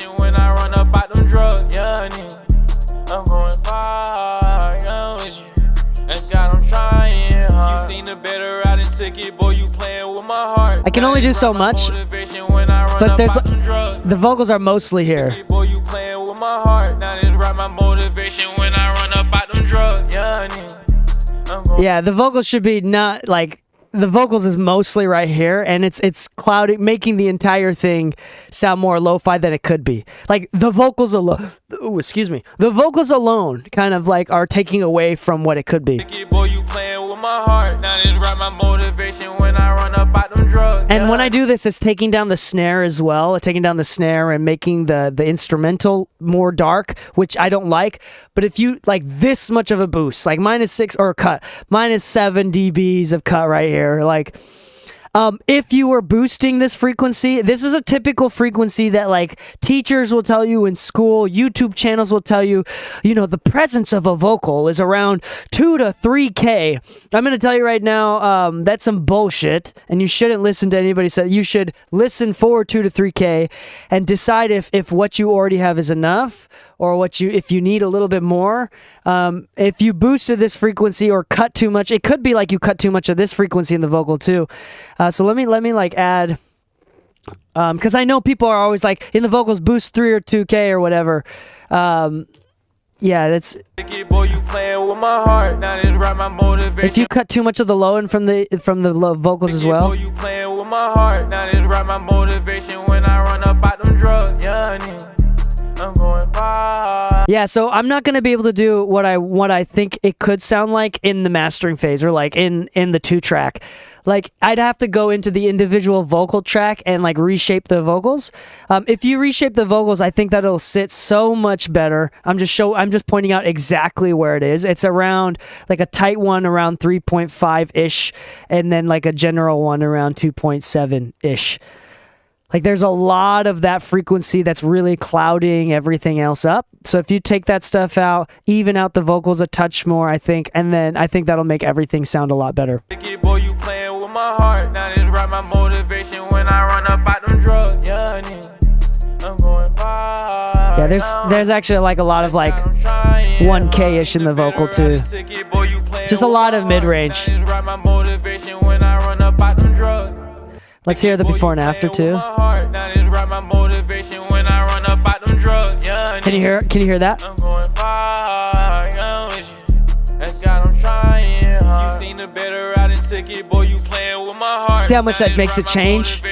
I can only do so much, but the vocals are mostly here. Yeah, the vocals should be not like, the vocals is mostly right here, and it's clouding, making the entire thing sound more lo-fi than it could be. Like the vocals alone, the vocals alone kind of like are taking away from what it could be. And when I do this, it's taking down the snare as well, taking down the snare and making the instrumental more dark, which I don't like. But if you like this much of a boost, like -6 or cut, -7 dBs of cut right here, like if you were boosting this frequency, this is a typical frequency that like teachers will tell you in school, YouTube channels will tell you, you know, the presence of a vocal is around 2 to 3K. I'm going to tell you right now, that's some bullshit, and you shouldn't listen to anybody say. You should listen for 2 to 3K and decide if what you already have is enough, or if you need a little bit more. If you boosted this frequency or cut too much, it could be like you cut too much of this frequency in the vocal too. So let me like add, because I know people are always like in the vocals boost 3 or 2K or whatever. Yeah, that's. If you cut too much of the low end from the low vocals as well. Yeah, so I'm not gonna be able to do what I think it could sound like in the mastering phase, or like in the 2-track. Like I'd have to go into the individual vocal track and like reshape the vocals. If you reshape the vocals, I think that it'll sit so much better. I'm just pointing out exactly where it is. It's around like a tight one around 3.5-ish, and then like a general one around 2.7-ish. Like there's a lot of that frequency that's really clouding everything else up. So if you take that stuff out, even out the vocals a touch more, I think, and then I think that'll make everything sound a lot better. Yeah, there's actually like a lot of like 1K-ish in the vocal too. Just a lot of mid-range. Let's hear the before and after too. Can you hear that? See how much that makes it change?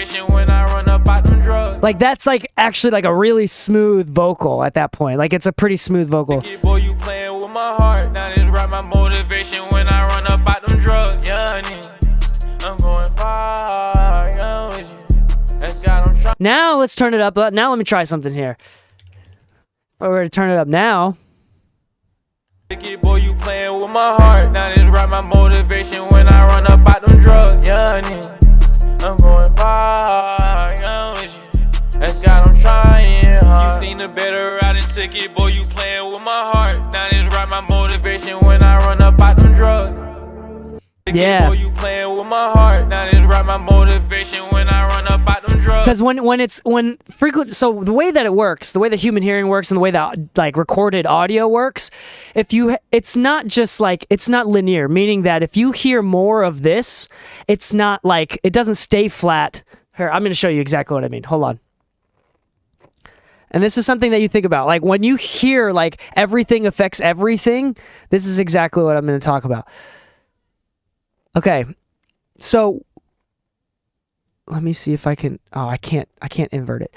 Like that's like actually like a really smooth vocal at that point. Like it's a pretty smooth vocal. Now let's turn it up. Now let me try something here. If I were to turn it up now. Boy, you playing with my heart. Now this right my motivation when I run up out them drugs. Yeah, I'm going far. That's God, I'm trying hard. You seen the better riding ticket, boy, you playing with my heart. Now this right my motivation when I run up out them drugs. Yeah. Boy, you playing with my heart. Now this right my motivation when I run up out them drugs. Because when frequent, so the way that it works, the way that human hearing works, and the way that like recorded audio works, it's not just like, it's not linear. Meaning that if you hear more of this, it's not like, it doesn't stay flat. Here, I'm going to show you exactly what I mean. Hold on. And this is something that you think about. Like when you hear like everything affects everything, this is exactly what I'm going to talk about. Okay. So let me see if I can, I can't invert it.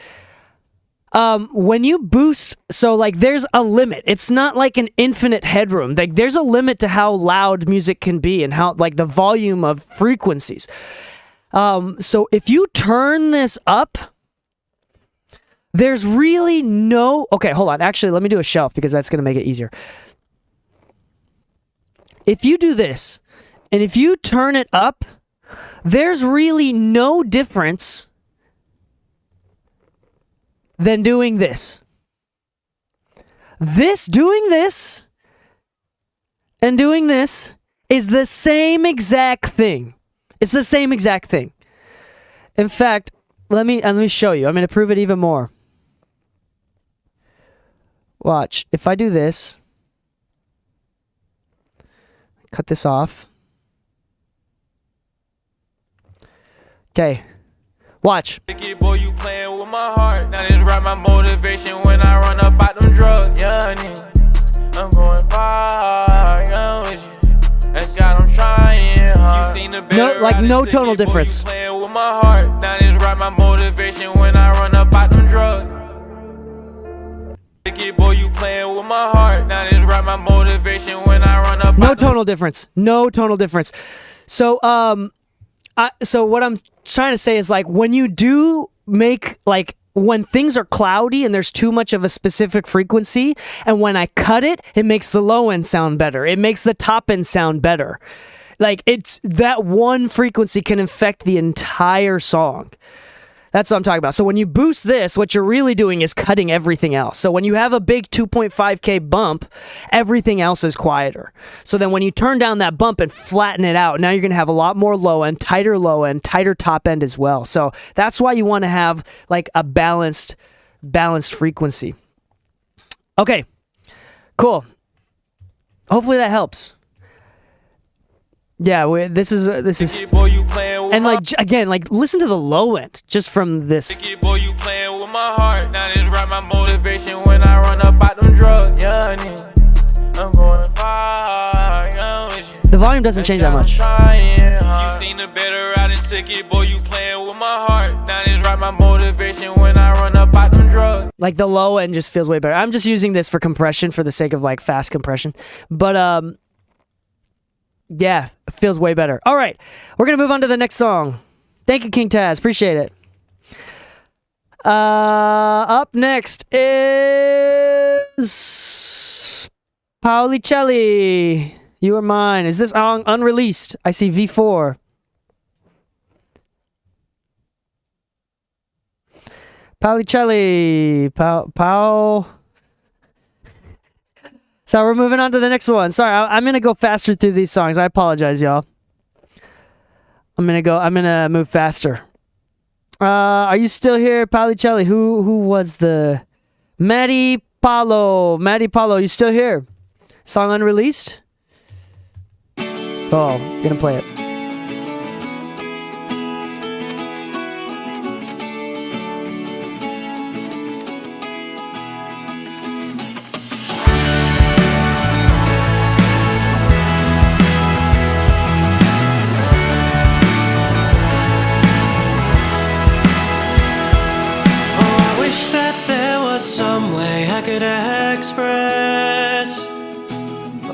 When you boost, so like there's a limit. It's not like an infinite headroom. Like there's a limit to how loud music can be and how like the volume of frequencies. So if you turn this up, there's really no... Okay, hold on. Actually, let me do a shelf because that's going to make it easier. If you do this, and if you turn it up, there's really no difference than doing this. Doing this, and doing this is the same exact thing. It's the same exact thing. In fact, let me show you. I'm going to prove it even more. Watch. If I do this, cut this off. Okay. Watch. Boy, you playing with my heart. Now this right my motivation when I run up out them drugs. Young nigga, I'm going far. Young with you. That's God, I'm trying hard. You seen the better no tonal difference. Boy, you playing with my heart. Now this right my motivation when I run up out them drugs. Boy, you playing with my heart. Now this right my motivation when I run up. No tonal difference. No tonal difference. So so what I'm trying to say is like when you do make like when things are cloudy and there's too much of a specific frequency, and when I cut it, it makes the low end sound better. It makes the top end sound better. Like it's that one frequency can affect the entire song. That's what I'm talking about. So when you boost this, what you're really doing is cutting everything else. So when you have a big 2.5K bump, everything else is quieter. So then when you turn down that bump and flatten it out, now you're going to have a lot more low end, tighter top end as well. So that's why you want to have like a balanced frequency. Okay, cool. Hopefully that helps. Yeah, this is and like again, like listen to the low end just from this. Boy, you playing with my heart. Now this right my motivation when I run up out them drugs. Young nigga, I'm going far. Young with you. The volume doesn't change that much. You seen the better riding ticket, boy, you playing with my heart. Now this right my motivation when I run up out them drugs. Like the low end just feels way better. I'm just using this for compression for the sake of like fast compression, but yeah, it feels way better. All right, we're going to move on to the next song. Thank you, King Taz. Appreciate it. Up next is Paulicelli. You Are Mine. Is this song unreleased? I see V4. Paulicelli. Pau. So we're moving on to the next one. Sorry, I'm going to go faster through these songs. I apologize, y'all. I'm going to move faster. Are you still here, Paulicelli? Who was the... Matty Paulo, you still here? Song unreleased? Oh, gonna play it. Some way I could express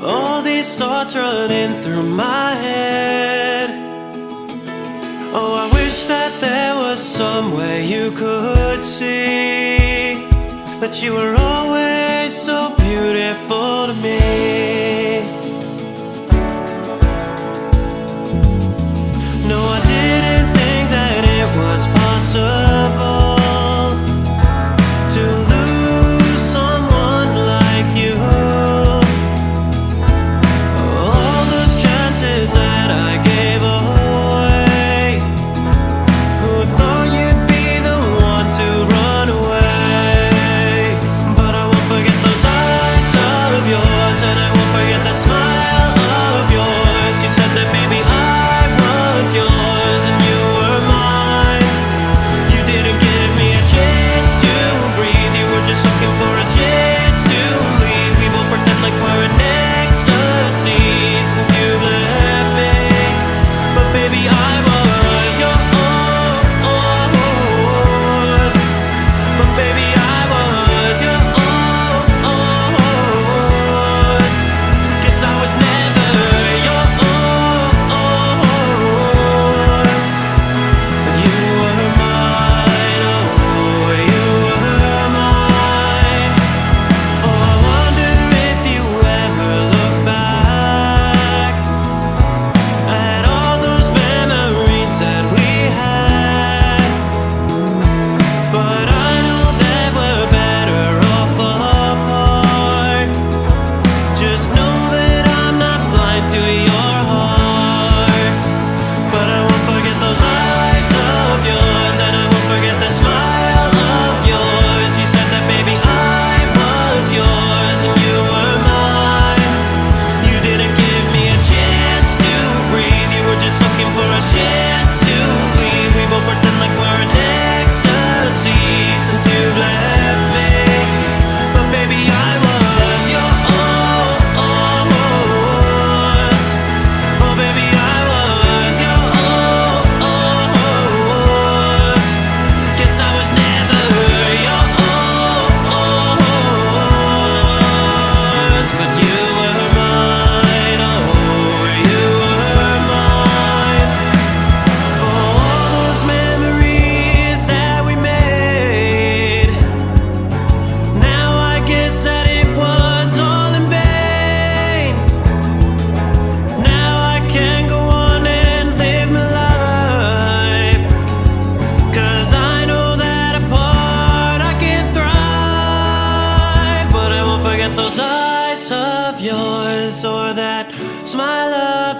all these thoughts running through my head. Oh, I wish that there was some way you could see that you were always so beautiful to me. No, I didn't think that it was possible that I gave away. Who thought you'd be the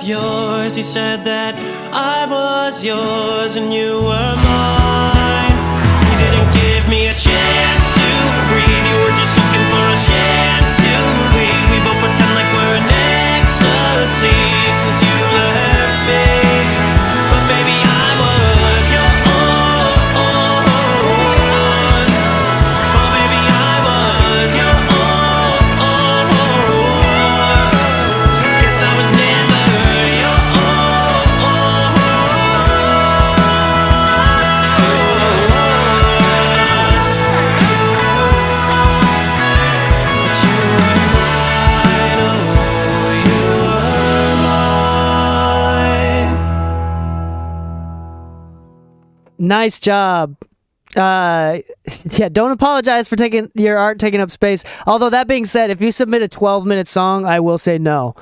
yours. He said that I was yours and you were mine. You didn't give me a chance to breathe. You were just looking for a chance to leave. We both pretend like we're in ecstasy since you left me. But baby, I was yours. Oh baby, I was yours. Guess I was never yours. But you were mine, oh, you were mine. Nice job. Yeah, don't apologize for taking your art taking up space. Although that being said, if you submit a 12-minute song, I will say no.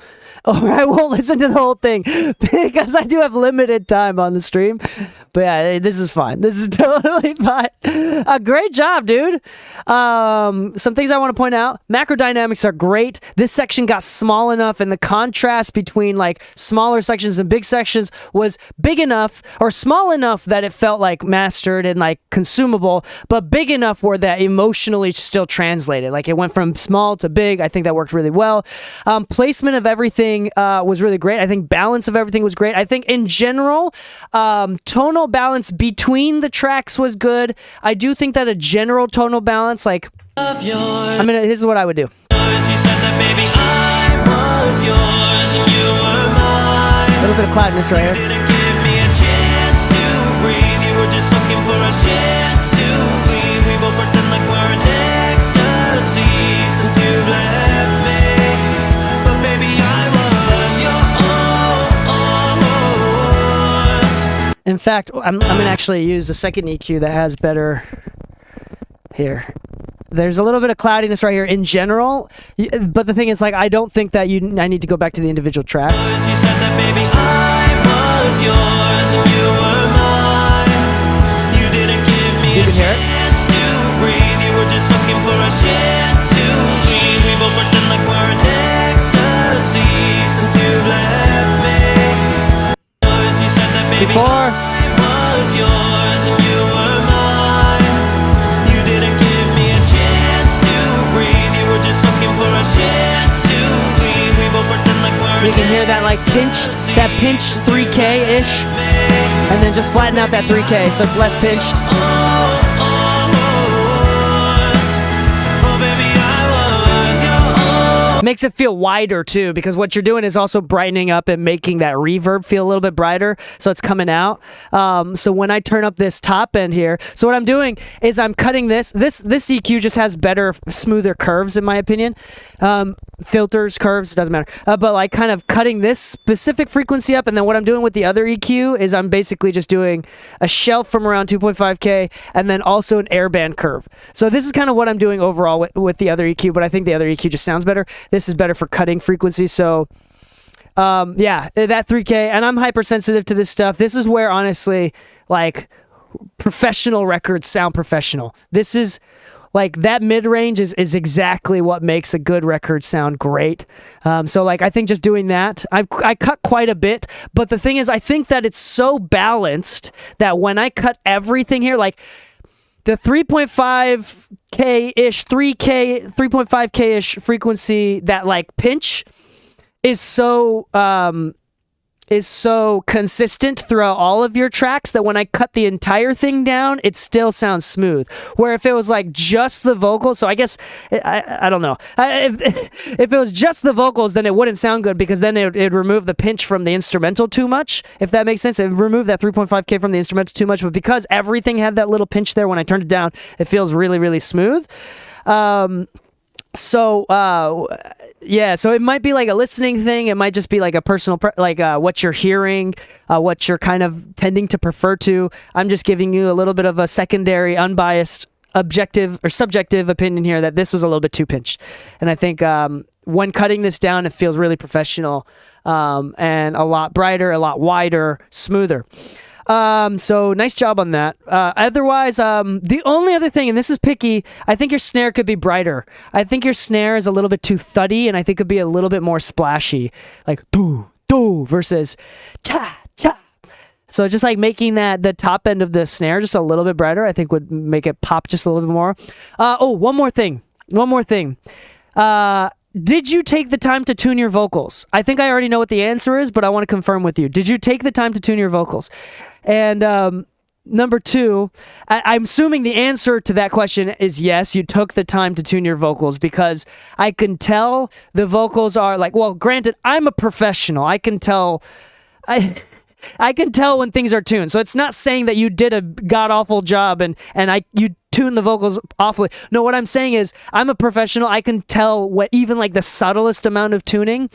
Or I won't listen to the whole thing because I do have limited time on the stream. But yeah, this is fine. This is totally fine. Great job, dude. Some things I want to point out. Macro dynamics are great. This section got small enough, and the contrast between like smaller sections and big sections was big enough or small enough that it felt like mastered and like consumable, but big enough where that emotionally still translated. Like it went from small to big. I think that worked really well. Placement of everything was really great. I think balance of everything was great. I think in general, tonal balance between the tracks was good. I do think that a general tonal balance, like, this is what I would do. You said that baby I was yours and you were mine. A little bit of cloudiness right here. Didn't give me a chance to breathe. You were just looking for a chance to leave. We both pretend like we're in ecstasy since you left me. But baby I was yours. In fact, I'm gonna actually use the second EQ that has better here. There's a little bit of cloudiness right here in general, but the thing is, like, I don't think that I need to go back to the individual tracks. You said that baby I was yours and you were mine. You didn't give me You a can hear it? chance to breathe. You were just looking for a chance to leave. We both pretend like we're in ecstasy since you left me. You said that baby Before. I was yours and you were mine. You didn't give me a chance to breathe. You were just looking for a chance to leave. We both pretend like we're You can hear that like pinched 3K-ish, and then just flatten out that 3K so it's less pinched. Makes it feel wider too, because what you're doing is also brightening up and making that reverb feel a little bit brighter, so it's coming out. So when I turn up this top end here, so what I'm doing is I'm cutting this EQ just has better, smoother curves in my opinion. Filters, curves, doesn't matter. But like kind of cutting this specific frequency up, and then what I'm doing with the other EQ is I'm basically just doing a shelf from around 2.5K and then also an airband curve. So this is kind of what I'm doing overall with the other EQ, but I think the other EQ just sounds better. This is better for cutting frequency. So yeah, that 3K, and I'm hypersensitive to this stuff. This is where honestly, like, professional records sound professional. This is like that mid-range is exactly what makes a good record sound great. So like I think just doing that, I cut quite a bit, but the thing is I think that it's so balanced that when I cut everything here, like the 3.5K-ish, 3.5K-ish frequency, that like pinch is so consistent throughout all of your tracks that when I cut the entire thing down, it still sounds smooth. Where if it was like just the vocals, so I guess, I don't know. If it was just the vocals, then it wouldn't sound good because then it'd remove the pinch from the instrumental too much, if that makes sense. It'd remove that 3.5K from the instrumental too much, but because everything had that little pinch there when I turned it down, it feels really, really smooth. Yeah, so it might be like a listening thing. It might just be like a personal, what you're hearing, what you're kind of tending to prefer to. I'm just giving you a little bit of a secondary, unbiased, objective or subjective opinion here that this was a little bit too pinched. And I think when cutting this down, it feels really professional and a lot brighter, a lot wider, smoother. So nice job on that. Otherwise, the only other thing, and this is picky, I think your snare could be brighter. I think your snare is a little bit too thuddy, and I think it could be a little bit more splashy. Like, doo, do versus ta ta. So just like making the top end of the snare just a little bit brighter, I think would make it pop just a little bit more. One more thing. Did you take the time to tune your vocals? I think I already know what the answer is, but I want to confirm with you. Did you take the time to tune your vocals? And number two, I'm assuming the answer to that question is yes, you took the time to tune your vocals, because I can tell the vocals are like, well, granted, I'm a professional. I can tell when things are tuned. So it's not saying that you did a god-awful job and you tune the vocals awfully. No, what I'm saying is I'm a professional. I can tell what even like the subtlest amount of tuning.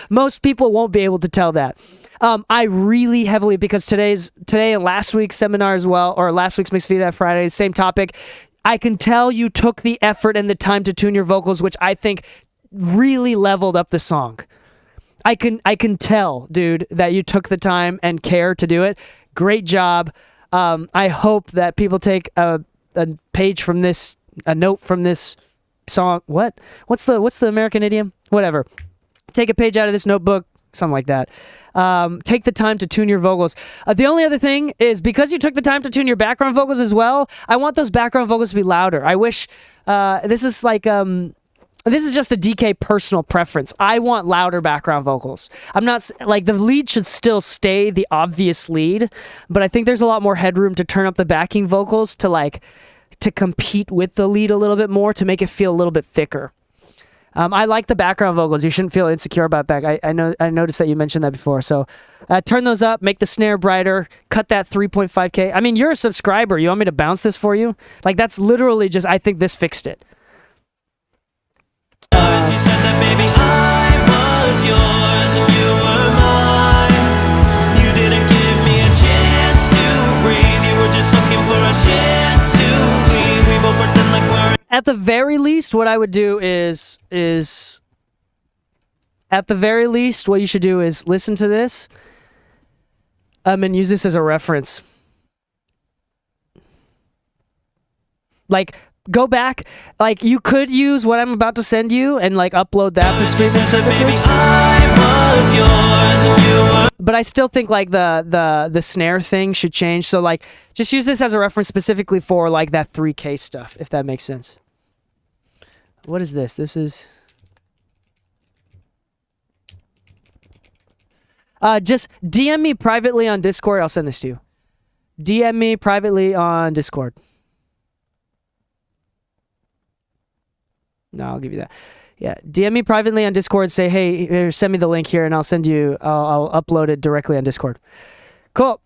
Most people won't be able to tell that. I really heavily, because today and last week's seminar as well, or last week's Mixed Feedback Friday, same topic. I can tell you took the effort and the time to tune your vocals, which I think really leveled up the song. I can tell, dude, that you took the time and care to do it. Great job. I hope that people take a page from this, a note from this song. What's the American idiom? Whatever. Take a page out of this notebook, something like that. Take the time to tune your vocals. The only other thing is, because you took the time to tune your background vocals as well, I want those background vocals to be louder. I wish, this is just a DK personal preference. I want louder background vocals. I'm not, like, the lead should still stay the obvious lead, but I think there's a lot more headroom to turn up the backing vocals to compete with the lead a little bit more, to make it feel a little bit thicker. I like the background vocals. You shouldn't feel insecure about that. I noticed that you mentioned that before. So turn those up, make the snare brighter, cut that 3.5K. I mean, you're a subscriber. You want me to bounce this for you? Like, that's literally just, I think this fixed it. You said that, baby, I was yours and you were mine. You didn't give me a chance to breathe. You were just looking for a chance to leave. We both pretend like we're... At the very least, what I would do is at the very least, what you should do is listen to this and use this as a reference. Like, go back, like, you could use what I'm about to send you and like upload that to streaming services. But I still think like the snare thing should change. So like, just use this as a reference specifically for like that 3K stuff, if that makes sense. What is this? This is just DM me privately on Discord. I'll send this to you. DM me privately on Discord. No, I'll give you that. Yeah, DM me privately on Discord. Say, hey, here, send me the link here, and I'll send you. I'll upload it directly on Discord. Cool.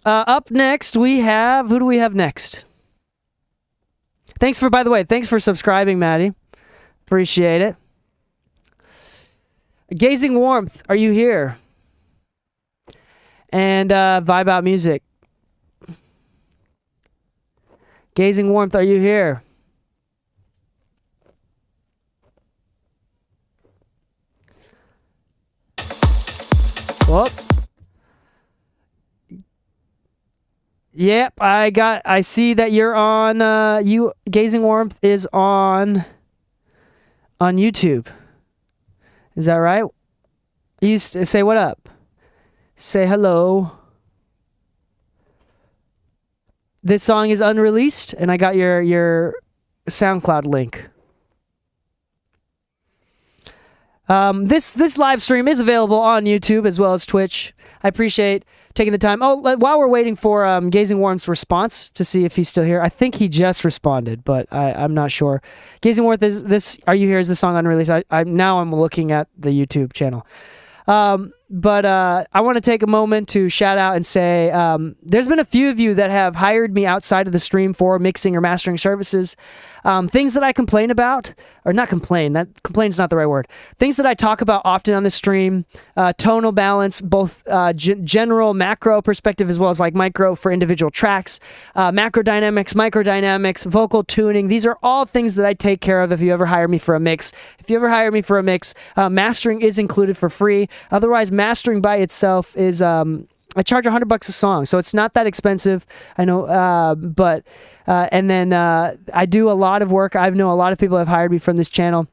Up next, we have. Who do we have next? By the way, thanks for subscribing, Maddie. Appreciate it. Gazing Warmth, are you here? And Vibe Out Music. Gazing Warmth, are you here? Whoop. Yep, I see that you're on, Gazing Warmth is on YouTube. Is that right? You say what up. Say hello. This song is unreleased, and I got your SoundCloud link. This live stream is available on YouTube as well as Twitch. I appreciate taking the time. Oh, while we're waiting for Gazing Warmth's response to see if he's still here, I think he just responded, but I'm not sure. Gazing Warmth, is this? Are you here? Is the song unreleased? Now I'm looking at the YouTube channel. But I want to take a moment to shout out and say there's been a few of you that have hired me outside of the stream for mixing or mastering services. Things that I complain about, or not complain, complain is not the right word. Things that I talk about often on the stream, tonal balance, both general macro perspective as well as like micro for individual tracks, macro dynamics, microdynamics, vocal tuning. These are all things that I take care of if you ever hire me for a mix. If you ever hire me for a mix, mastering is included for free. Otherwise, mastering by itself is I charge $100 a song, so it's not that expensive. I know, but and then I do a lot of work. I know a lot of people have hired me from this channel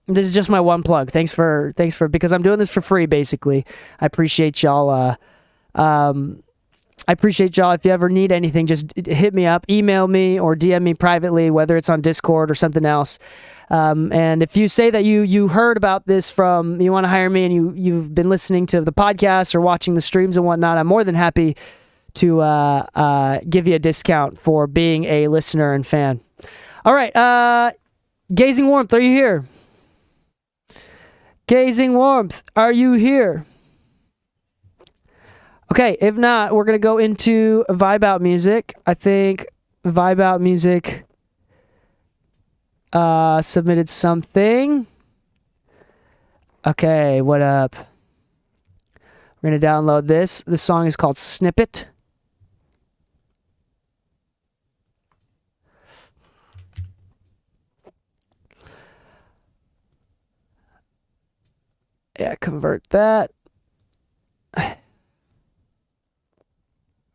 This is just my one plug. Thanks for because I'm doing this for free basically. I appreciate y'all. I appreciate y'all. If you ever need anything, just hit me up, email me, or DM me privately, whether it's on Discord or something else. And if you say that you heard about this you want to hire me, and you've been listening to the podcast or watching the streams and whatnot, I'm more than happy to give you a discount for being a listener and fan. All right, Gazing Warmth, are you here? Gazing Warmth, are you here? Okay, if not, we're going to go into Vibe Out Music. I think Vibe Out Music submitted something. Okay, what up? We're going to download this. The song is called Snippet. Yeah, convert that. We're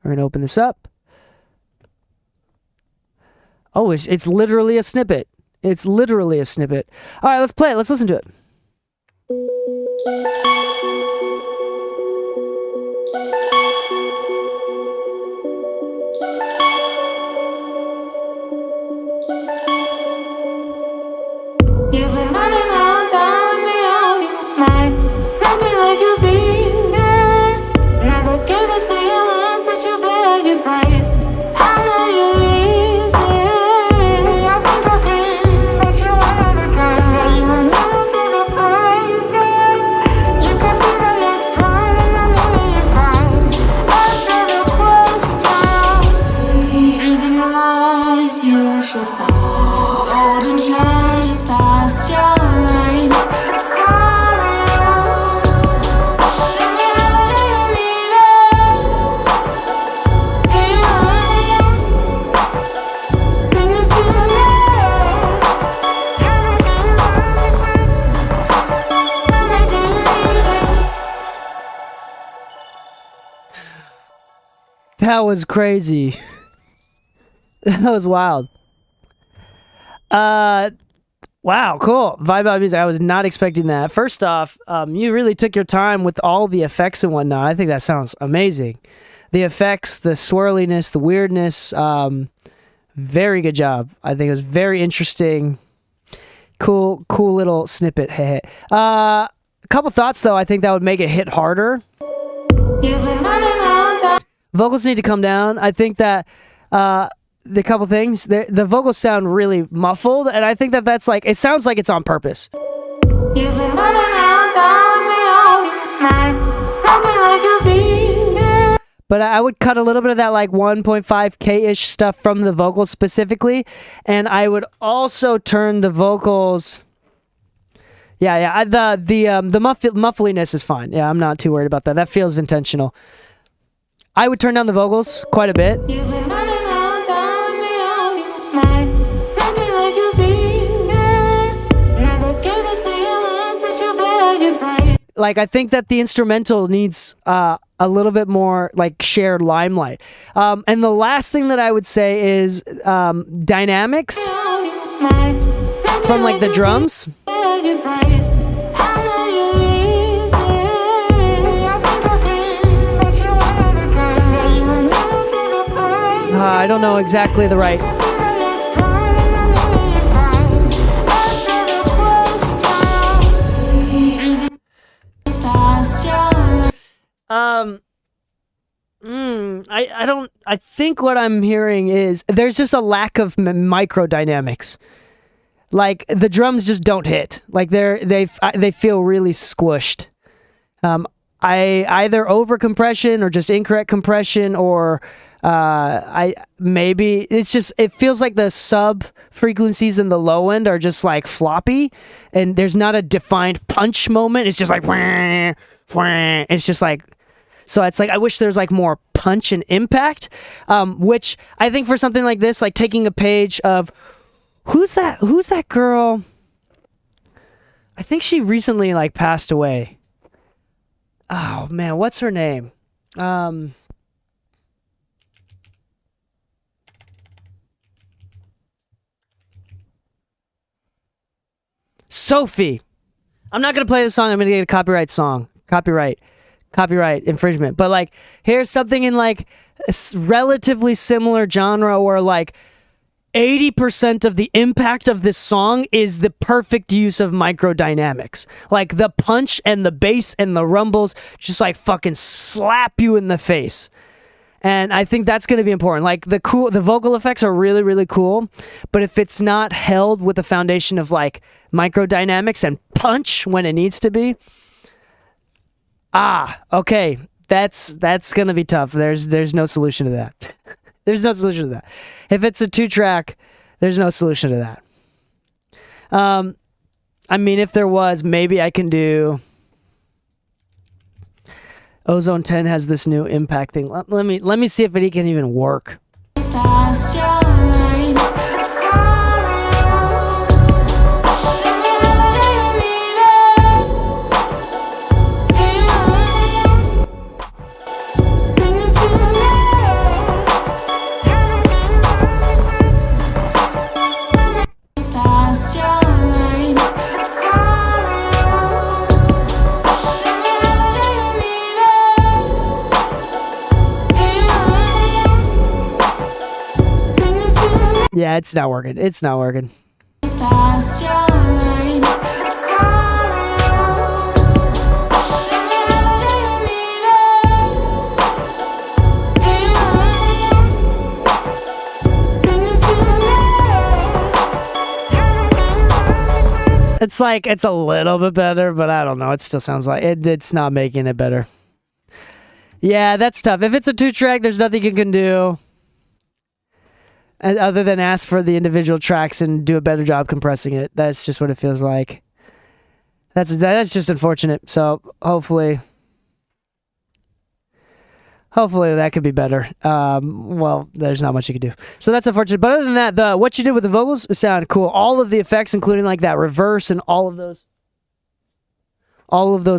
going to open this up. Oh, it's literally a snippet. It's literally a snippet. All right, let's play it. Let's listen to it. You've been running around town with me on your mind. Looking like you feel it. Never gave it to you once, but you beg it twice. I know you're easy. I think I can, but you want all the time. Yeah, you were never to the point. You could be the next one in a million times. Answer the question. Even lies you should know. Golden changes past your mind. It's calling you. Tell me how do you need it? Do you want it? Bring it to life. How much do you want this one? How much do you need it? That was crazy. That was wild. Wow, cool. Vibe Out Music. I was not expecting that. First off, you really took your time with all the effects and whatnot. I think that sounds amazing. The effects, the swirliness, the weirdness. Very good job. I think it was very interesting. Cool little snippet. A couple thoughts though. I think that would make it hit harder. You've been running around town. Vocals need to come down. I think that the couple things, the vocals sound really muffled, and I think that that's like, it sounds like it's on purpose. You've been running around town with me on your mind. Looking like you feel it. But I would cut a little bit of that like 1.5K-ish stuff from the vocals specifically, and I would also turn the vocals. Yeah. The muffliness is fine. Yeah, I'm not too worried about that. That feels intentional. I would turn down the vocals quite a bit. You've been running around town with me on your mind. Looking like you feel it. Never gave it to you once, but you beg it twice. Like, I think that the instrumental needs a little bit more like shared limelight. And the last thing that I would say is dynamics On your mind. Looking from like the drums. beg it twice. I know you're easy. I think I can, but you want all the time. Yeah, you were never to the point. I don't know exactly the right. Be the next one in a million times. Answer the question. Just past your mind. I think what I'm hearing is there's just a lack of microdynamics. Like the drums just don't hit. Like they feel really squished. I either over compression or just incorrect compression, or it feels like the sub frequencies in the low end are just like floppy, and there's not a defined punch moment. It's just like wah, wah. It's just like, so it's like I wish there's like more punch and impact, which I think for something like this, like taking a page of who's that girl? I think she recently like passed away. Oh man, what's her name? Sophie. I'm not gonna play the song. I'm gonna get a copyright infringement. But like, here's something in like a relatively similar genre where like 80% of the impact of this song is the perfect use of microdynamics. Like the punch and the bass and the rumbles just like fucking slap you in the face. And I think that's going to be important. Like the vocal effects are really, really cool, but if it's not held with the foundation of like microdynamics and punch when it needs to be, okay, that's going to be tough. There's no solution to that. There's no solution to that. If it's a 2-track, there's no solution to that. I mean, if there was, maybe I can do... Ozone 10 has this new impact thing. Let me see if it can even work. Yeah, it's not working. It's not working. It's like, it's a little bit better, but I don't know. It still sounds like it's not making it better. Yeah, that's tough. If it's a 2-track, there's nothing you can do other than ask for the individual tracks and do a better job compressing it. That's just what it feels like. That's just unfortunate. So hopefully that could be better. Well, there's not much you can do. So that's unfortunate. But other than that, what you did with the vocals sounded cool. All of the effects, including like that reverse and all of those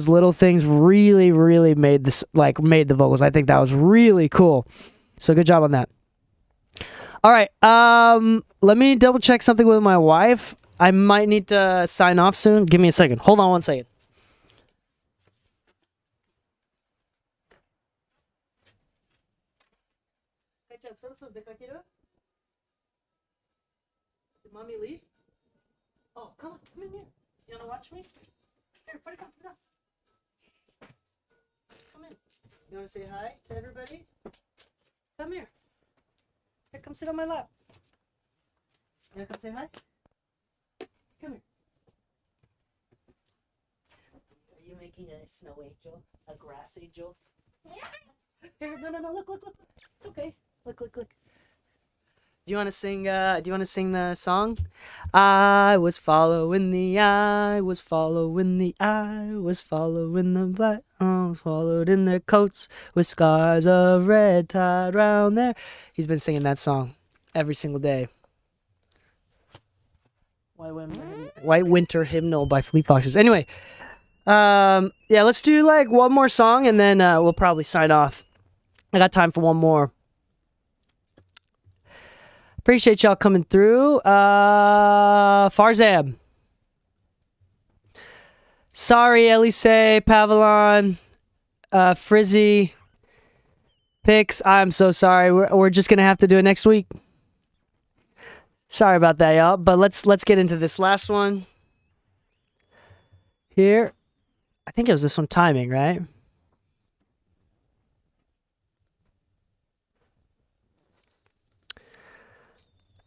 little things, really, really made the vocals. I think that was really cool. So good job on that. All right, let me double check something with my wife. I might need to sign off soon. Give me a second. Hold on one second. Did mommy leave? Oh, come in here. You wanna watch me? Here, put it down. Come in. You wanna say hi to everybody? Come here. Here, come sit on my lap. You wanna come say hi? Come here. Are you making a snow angel? A grass angel? Here, no, look. It's okay. Look. Do you want to sing the song? I was following the eye, was following the black arms, followed in their coats with scars of red tied round there. He's been singing that song every single day. White Winter Hymnal by Fleet Foxes. Anyway, yeah, let's do like one more song and then we'll probably sign off. I got time for one more. Appreciate y'all coming through. Farzam. Sorry, Elise, Pavalon, Frizzy, Pix. I'm so sorry. We're just gonna have to do it next week. Sorry about that, y'all. But let's get into this last one. Here. I think it was this one, Timing, right?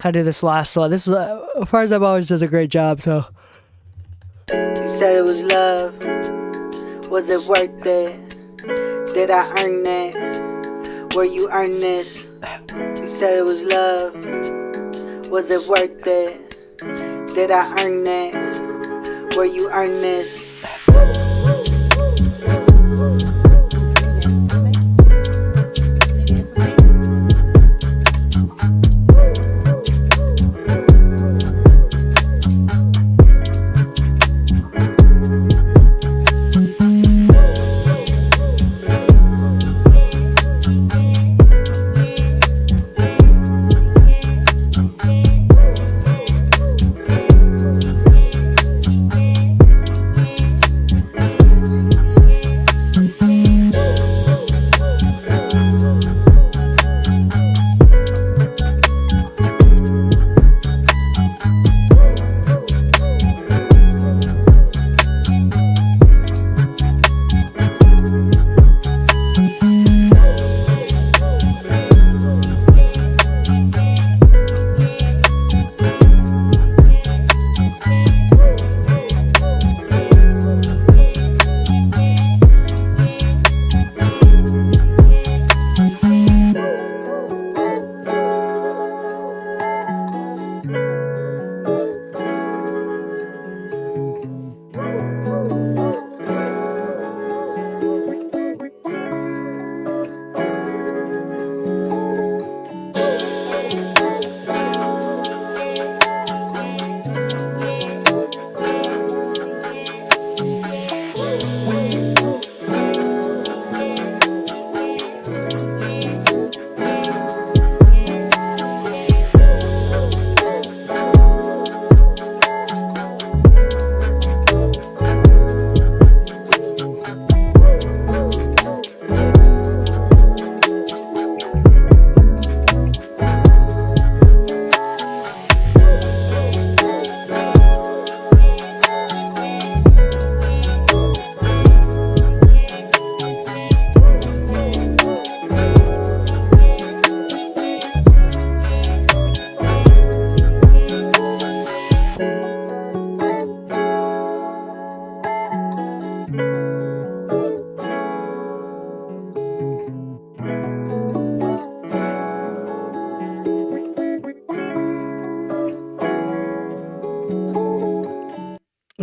Gotta do this last one. This is, Farzam always does a great job, so. You said it was love. Was it worth it? Did I earn that? Where you earn this? You said it was love. Was it worth it? Did I earn that? Where you earn this?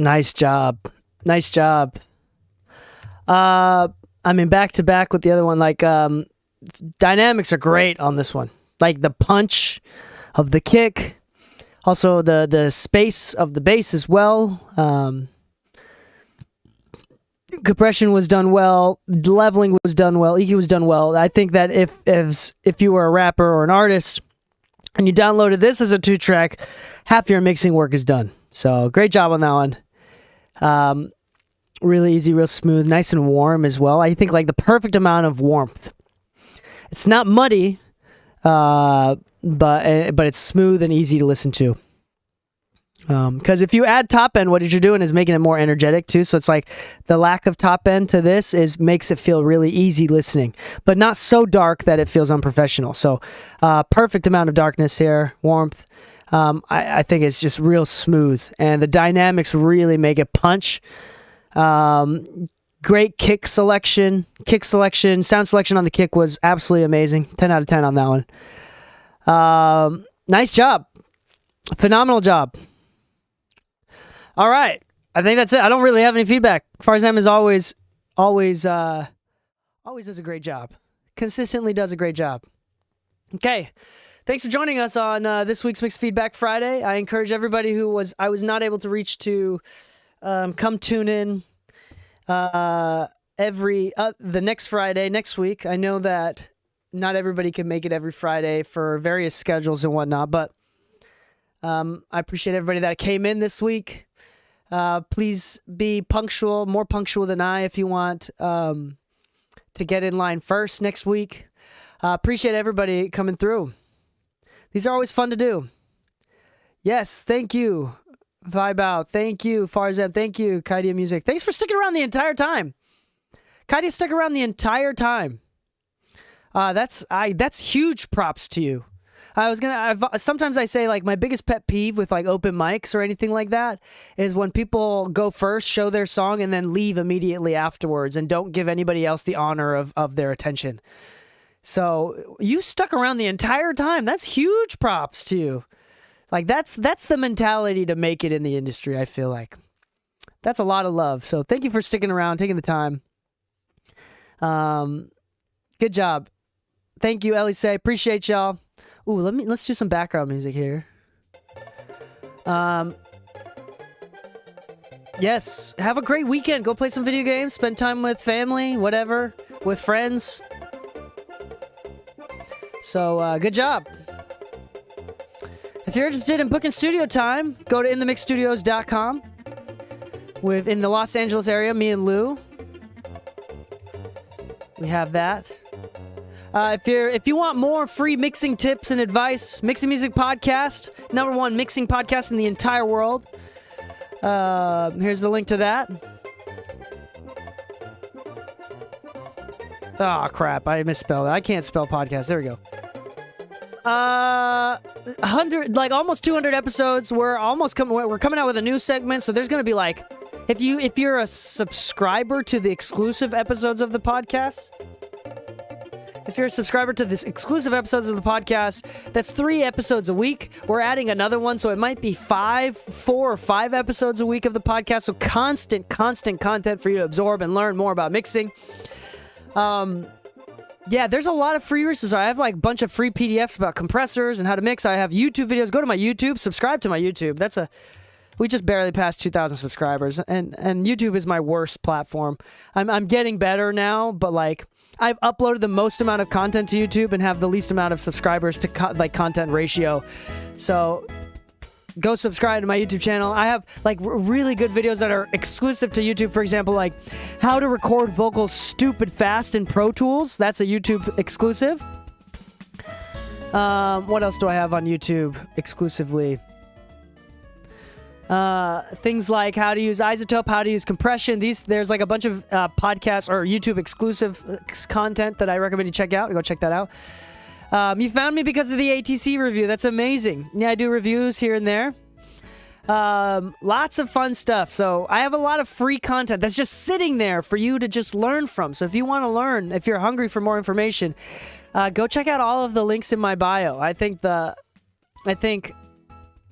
Nice job. Nice job. I mean, back to back with the other one, like, dynamics are great on this one. Like the punch of the kick, also the space of the bass as well. Compression was done well. Leveling was done well. EQ was done well. I think that if you were a rapper or an artist and you downloaded this as a 2-track, half your mixing work is done. So great job on that one. Really easy, real smooth, nice and warm as well. I think like the perfect amount of warmth. It's not muddy, but it's smooth and easy to listen to. Because if you add top end, what you're doing is making it more energetic too. So it's like the lack of top end to this makes it feel really easy listening, but not so dark that it feels unprofessional. So perfect amount of darkness here, warmth. I think it's just real smooth, and the dynamics really make it punch. Great kick selection, sound selection on the kick was absolutely amazing. 10 out of 10 on that one. Nice job. Phenomenal job. All right. I think that's it. I don't really have any feedback. Farzam is always does a great job. Consistently does a great job. Okay. Thanks for joining us on this week's Mixed Feedback Friday. I encourage everybody I was not able to reach to come tune in the next Friday, next week. I know that not everybody can make it every Friday for various schedules and whatnot, but I appreciate everybody that came in this week. Please be punctual, more punctual than I if you want to get in line first next week. Appreciate everybody coming through. These are always fun to do. Yes, thank you. Vibe Out. Thank you, Farzam. Thank you, Kaidia Music. Thanks for sticking around the entire time. Kaidia stuck around the entire time. That's huge props to you. Sometimes I say like my biggest pet peeve with like open mics or anything like that is when people go first, show their song, and then leave immediately afterwards and don't give anybody else the honor of their attention. So you stuck around the entire time. That's huge props to you. Like that's the mentality to make it in the industry, I feel like. That's a lot of love. So thank you for sticking around, taking the time. Good job. Thank you, Elise. Appreciate y'all. Ooh, let's do some background music here. Yes, have a great weekend. Go play some video games, spend time with family, whatever, with friends. So, good job. If you're interested in booking studio time, go to inthemixstudios.com. In the Los Angeles area, me and Lou. We have that. If you want more free mixing tips and advice, Mixing Music Podcast, #1 mixing podcast in the entire world. Here's the link to that. Oh crap! I misspelled it. I can't spell podcast. There we go. 100, like almost 200 episodes. We're coming out with a new segment, so there's gonna be like, if you're a subscriber to the exclusive episodes of the podcast. If you're a subscriber to this exclusive episodes of the podcast, that's 3 episodes a week. We're adding another one, so it might be 4 or 5 episodes a week of the podcast. So constant content for you to absorb and learn more about mixing. Yeah, there's a lot of free resources. I have like a bunch of free PDFs about compressors and how to mix. I have YouTube videos. Go to my YouTube. Subscribe to my YouTube. We just barely passed 2,000 subscribers, and YouTube is my worst platform. I'm getting better now, but like, I've uploaded the most amount of content to YouTube and have the least amount of subscribers to content ratio. So go subscribe to my YouTube channel. I have like really good videos that are exclusive to YouTube. For example, like how to record vocals stupid fast in Pro Tools. That's a YouTube exclusive. What else do I have on YouTube exclusively? Things like how to use iZotope, how to use compression. There's like a bunch of podcasts or YouTube exclusive content that I recommend you check out. Go check that out. You found me because of the ATC review. That's amazing. Yeah, I do reviews here and there. Lots of fun stuff. So I have a lot of free content that's just sitting there for you to just learn from. So if you want to learn, if you're hungry for more information, go check out all of the links in my bio.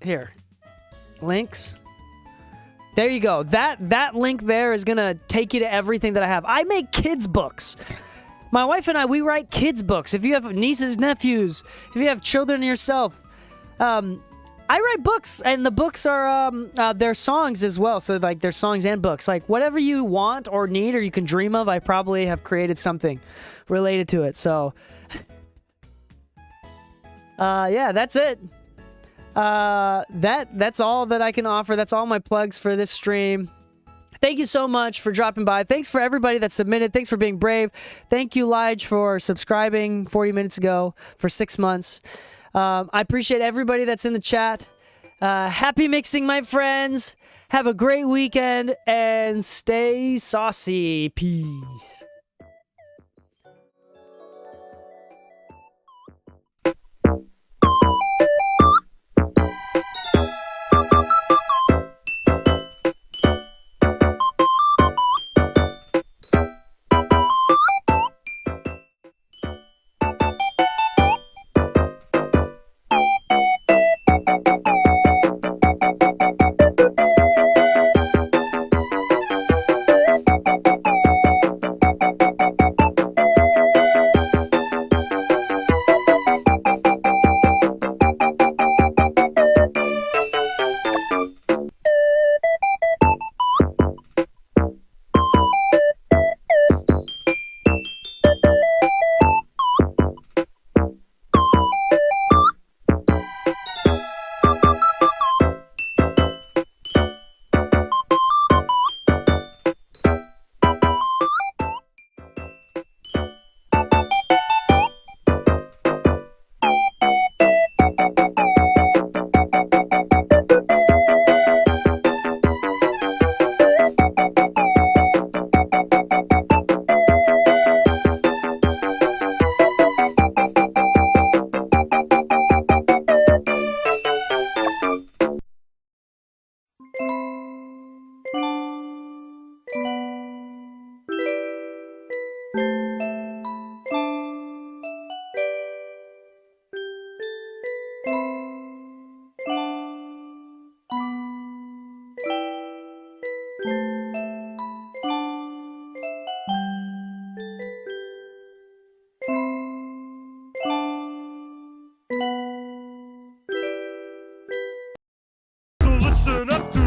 Here. Links. There you go. That link there is gonna take you to everything that I have. I make kids books. My wife and I, we write kids books. If you have nieces, nephews, if you have children yourself, I write books, and the books are they're songs as well. So like there's songs and books. Like whatever you want or need or you can dream of, I probably have created something related to it. So yeah, that's it. That's all that I can offer. That's all my plugs for this stream. Thank you so much for dropping by. Thanks for everybody that submitted. Thanks for being brave. Thank you, Lige, for subscribing 40 minutes ago for 6 months. I appreciate everybody that's in the chat. Happy mixing, my friends. Have a great weekend and stay saucy. Peace. So listen up to